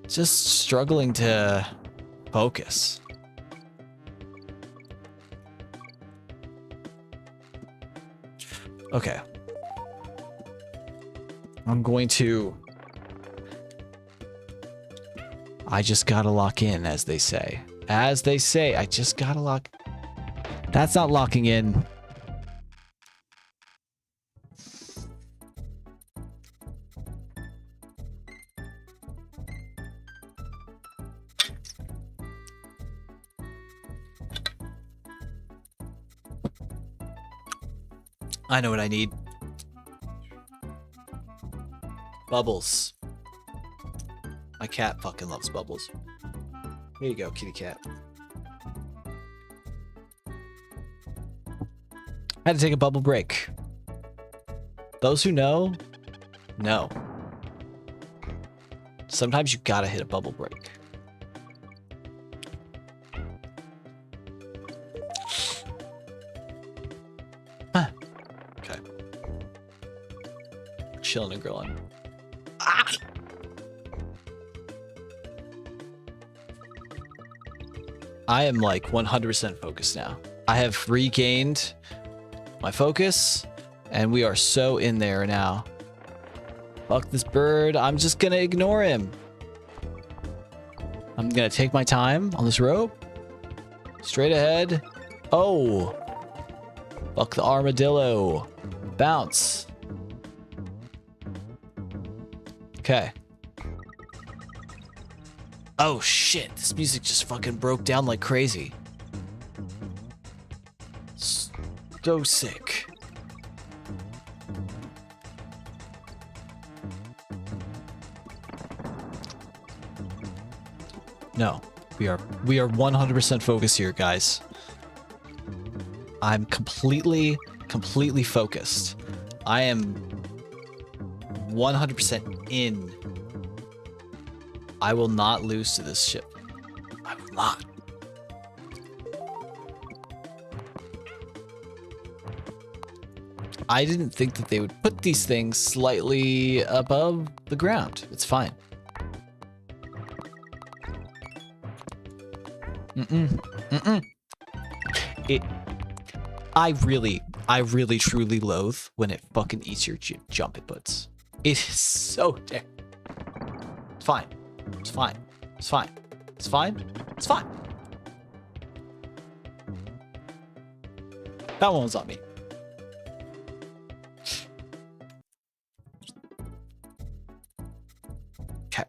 [SPEAKER 1] just struggling to focus. Okay. I'm going to... I just gotta lock in, as they say. As they say, I just gotta lock... That's not locking in. I know what I need. Bubbles. My cat fucking loves bubbles. Here you go, kitty cat. I had to take a bubble break. Those who know, know. Sometimes you gotta hit a bubble break. Huh. Okay. Chilling and grilling. Ah! I am like 100% focused now. I have regained my focus, and we are so in there now. Fuck this bird. I'm just gonna ignore him. I'm gonna take my time on this rope. Straight ahead. Oh. Fuck the armadillo. Bounce. Okay. Oh shit, this music just fucking broke down like crazy. So sick. No, we are 100% focused here, guys. I'm completely focused. I am 100% in. I will not lose to this ship. I will not. I didn't think that they would put these things slightly above the ground. It's fine. I really truly loathe when it fucking eats your jump inputs. It is so damn. It's fine. It's fine. It's fine. It's fine. It's fine. That one was on me. Okay.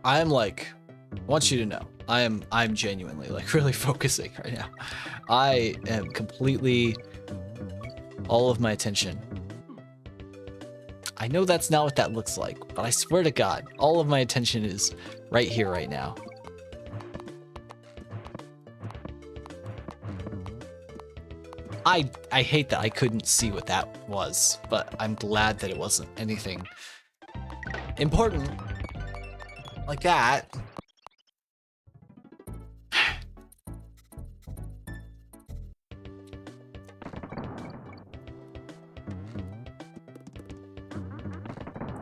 [SPEAKER 1] I am like, I want you to know, I'm genuinely like really focusing right now. I am completely all of my attention. I know that's not what that looks like, but I swear to God, all of my attention is right here right now. I hate that I couldn't see what that was, but I'm glad that it wasn't anything important like that.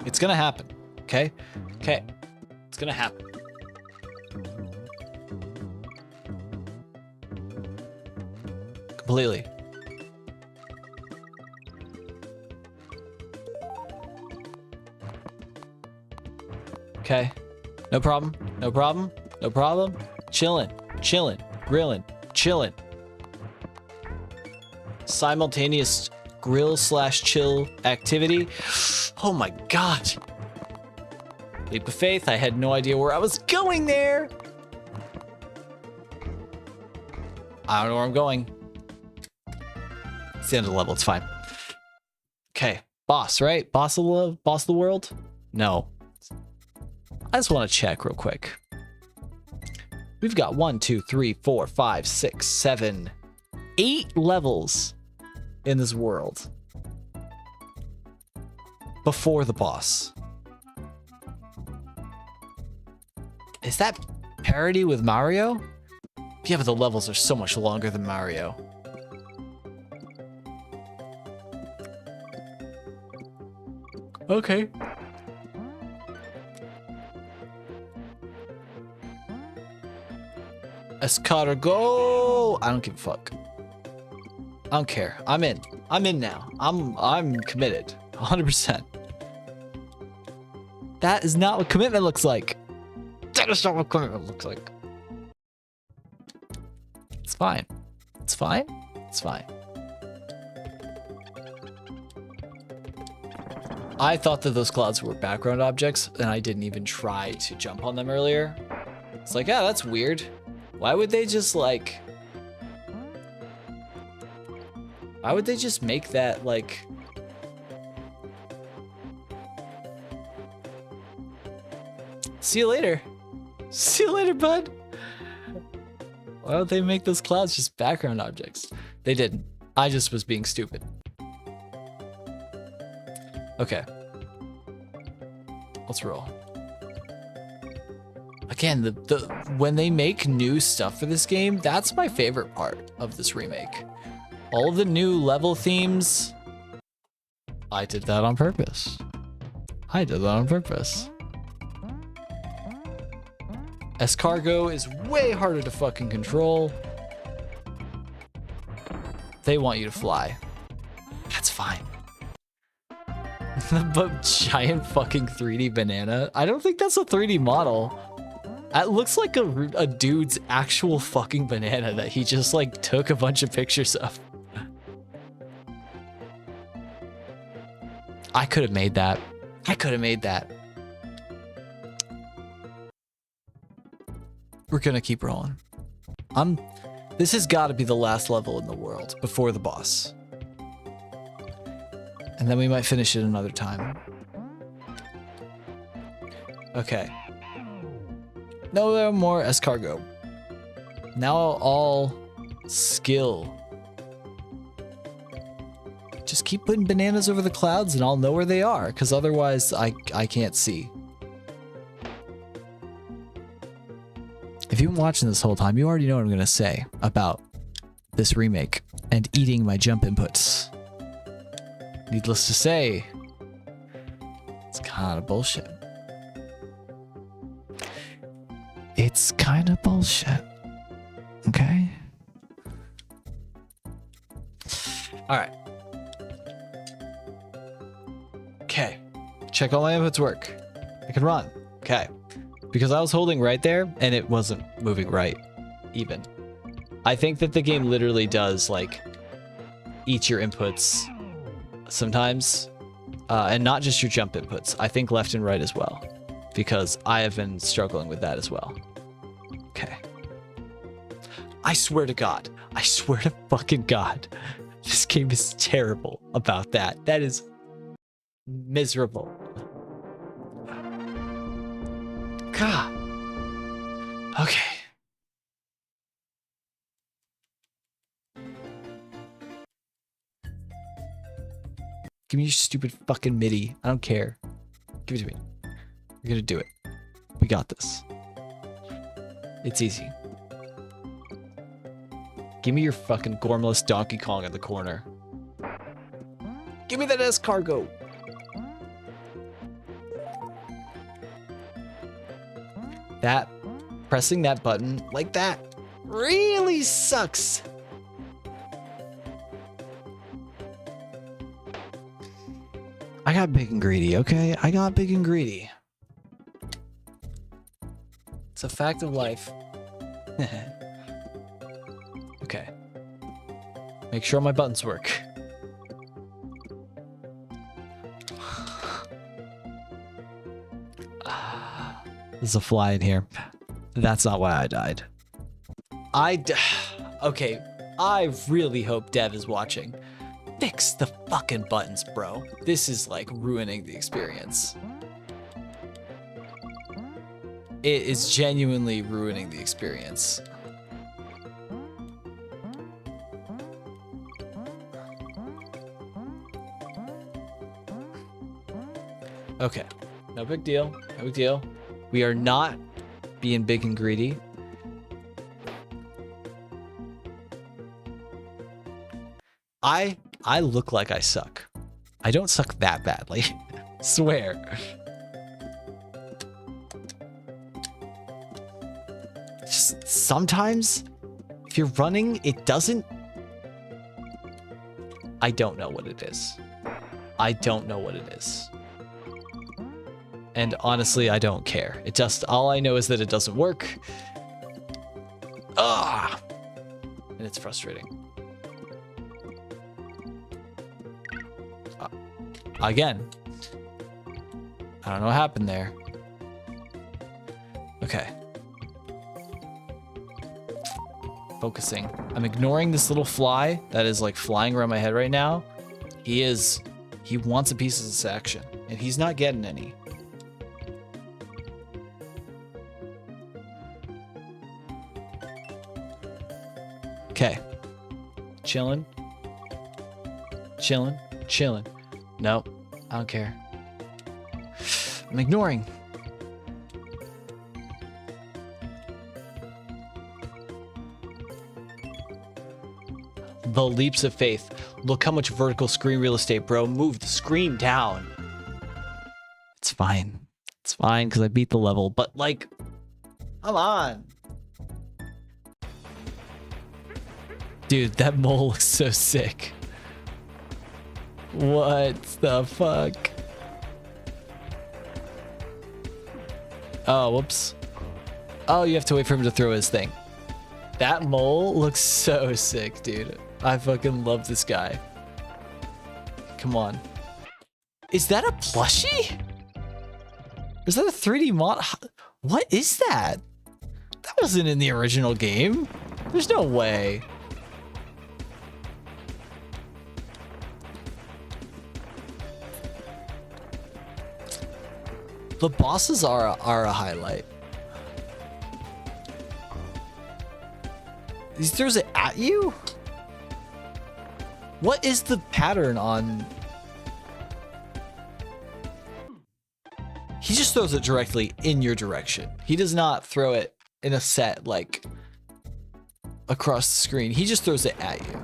[SPEAKER 1] It's gonna happen, okay? Okay, it's gonna happen. Completely. Okay, no problem, no problem, no problem. Chillin', chillin', grilling, chillin'. Simultaneous grill/chill activity. Oh my God. Leap of faith, I had no idea where I was going there. I don't know where I'm going. It's the end of the level, it's fine. Okay, boss, right? Boss of the world? No. I just want to check real quick. We've got 1, 2, 3, 4, 5, 6, 7, 8 levels in this world before the boss. Is that parity with Mario? Yeah, but the levels are so much longer than Mario. Okay. Escargot! I don't give a fuck. I don't care. I'm in. I'm in now. I'm committed. 100%. That is not what commitment looks like. That is not what commitment looks like. It's fine. It's fine. It's fine. I thought that those clouds were background objects, and I didn't even try to jump on them earlier. It's like, yeah, that's weird. Why would they just like... Why would they just make that like... See you later. See you later, bud. Why would they make those clouds just background objects? They didn't. I just was being stupid. Okay. Let's roll. Again, when they make new stuff for this game, that's my favorite part of this remake. All of the new level themes, I did that on purpose. I did that on purpose. Escargot is way harder to fucking control. They want you to fly. That's fine. But giant fucking 3D banana? I don't think that's a 3D model. That looks like a dude's actual fucking banana that he just like took a bunch of pictures of. I could have made that. I could have made that. We're gonna keep rolling. This has got to be the last level in the world before the boss. And then we might finish it another time. Okay. No more escargot. Now all skill. Just keep putting bananas over the clouds and I'll know where they are, because otherwise I can't see. If you've been watching this whole time, you already know what I'm going to say about this remake and eating my jump inputs. Needless to say, it's kind of bullshit. It's kind of bullshit. Okay? Alright. Okay. Check all my inputs work. I can run. Okay. Because I was holding right there and it wasn't moving right even. I think that the game literally does like eat your inputs sometimes, and not just your jump inputs. I think left and right as well, because I have been struggling with that as well. Okay. I swear to God. I swear to fucking God. This game is terrible about that. That is miserable. God. Okay. Give me your stupid fucking MIDI. I don't care. Give it to me. We're gonna do it. We got this. It's easy. Give me your fucking gormless Donkey Kong in the corner. Give me that escargot. That, pressing that button like that really sucks. I got big and greedy, okay? I got big and greedy. It's a fact of life. Okay. Make sure my buttons work. There's a fly in here. That's not why I died. Okay, I really hope Dev is watching. Fix the fucking buttons, bro. This is like ruining the experience. It is genuinely ruining the experience. Okay, no big deal, no big deal. We are not being big and greedy. I look like I suck. I don't suck that badly. Swear. Just sometimes, if you're running, it doesn't... I don't know what it is. I don't know what it is. And honestly, I don't care. It just, all I know is that it doesn't work. Ah! And it's frustrating. Again. I don't know what happened there. Okay. Focusing. I'm ignoring this little fly that is like flying around my head right now. He wants a piece of this action, and he's not getting any. Okay. Chilling. Chilling. Chilling. Nope. I don't care. I'm ignoring. The leaps of faith. Look how much vertical screen real estate, bro. Move the screen down. It's fine. It's fine because I beat the level, but like, come on. Dude, that mole looks so sick. What the fuck? Oh, whoops. Oh, you have to wait for him to throw his thing. That mole looks so sick, dude. I fucking love this guy. Come on. Is that a plushie? Is that a 3D mod? What is that? That wasn't in the original game. There's no way. The bosses are a highlight. He throws it at you? What is the pattern on? He just throws it directly in your direction. He does not throw it in a set, like, across the screen. He just throws it at you.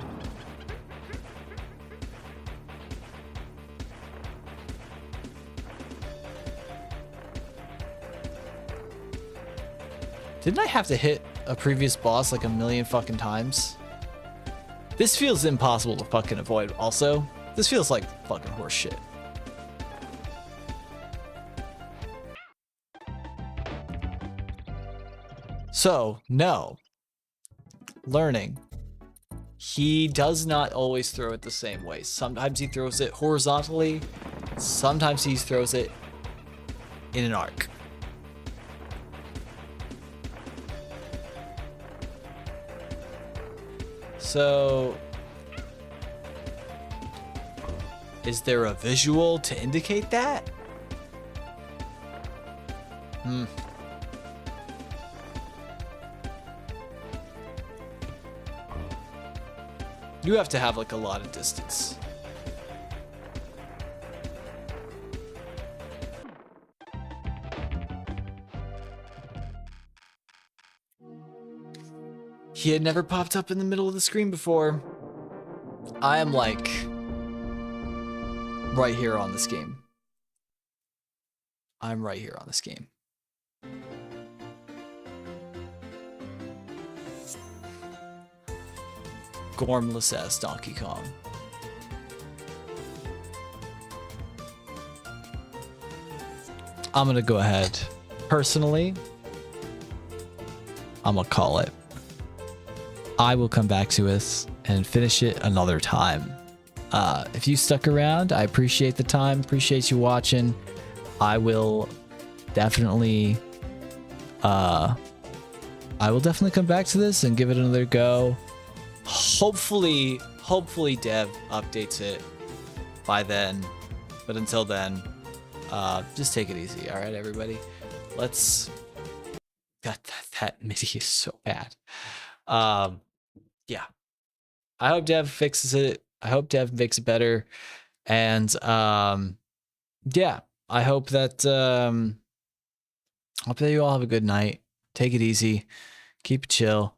[SPEAKER 1] Didn't I have to hit a previous boss like a million fucking times? This feels impossible to fucking avoid. Also, this feels like fucking horse shit. So, no. Learning. He does not always throw it the same way. Sometimes he throws it horizontally. Sometimes he throws it in an arc. So, is there a visual to indicate that? You have to have like a lot of distance. He had never popped up in the middle of the screen before. I am like right here on this game. I'm right here on this game. Gormless ass Donkey Kong. I'm gonna go ahead. Personally, I'm gonna call it. I will come back to us and finish it another time. If you stuck around, I appreciate the time. Appreciate you watching. I will definitely come back to this and give it another go. Hopefully Dev updates it by then. But until then, just take it easy. All right, everybody. Let's. God, that MIDI is so bad. Yeah. I hope Dev fixes it. I hope Dev makes it better. And yeah, I hope that you all have a good night. Take it easy. Keep it chill.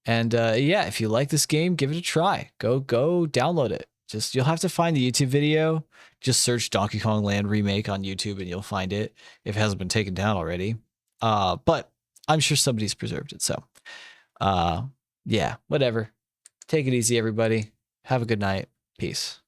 [SPEAKER 1] And yeah, if you like this game, give it a try. Go download it. Just you'll have to find the YouTube video. Just search Donkey Kong Land Remake on YouTube and you'll find it if it hasn't been taken down already. But I'm sure somebody's preserved it. So yeah, whatever. Take it easy, everybody. Have a good night. Peace.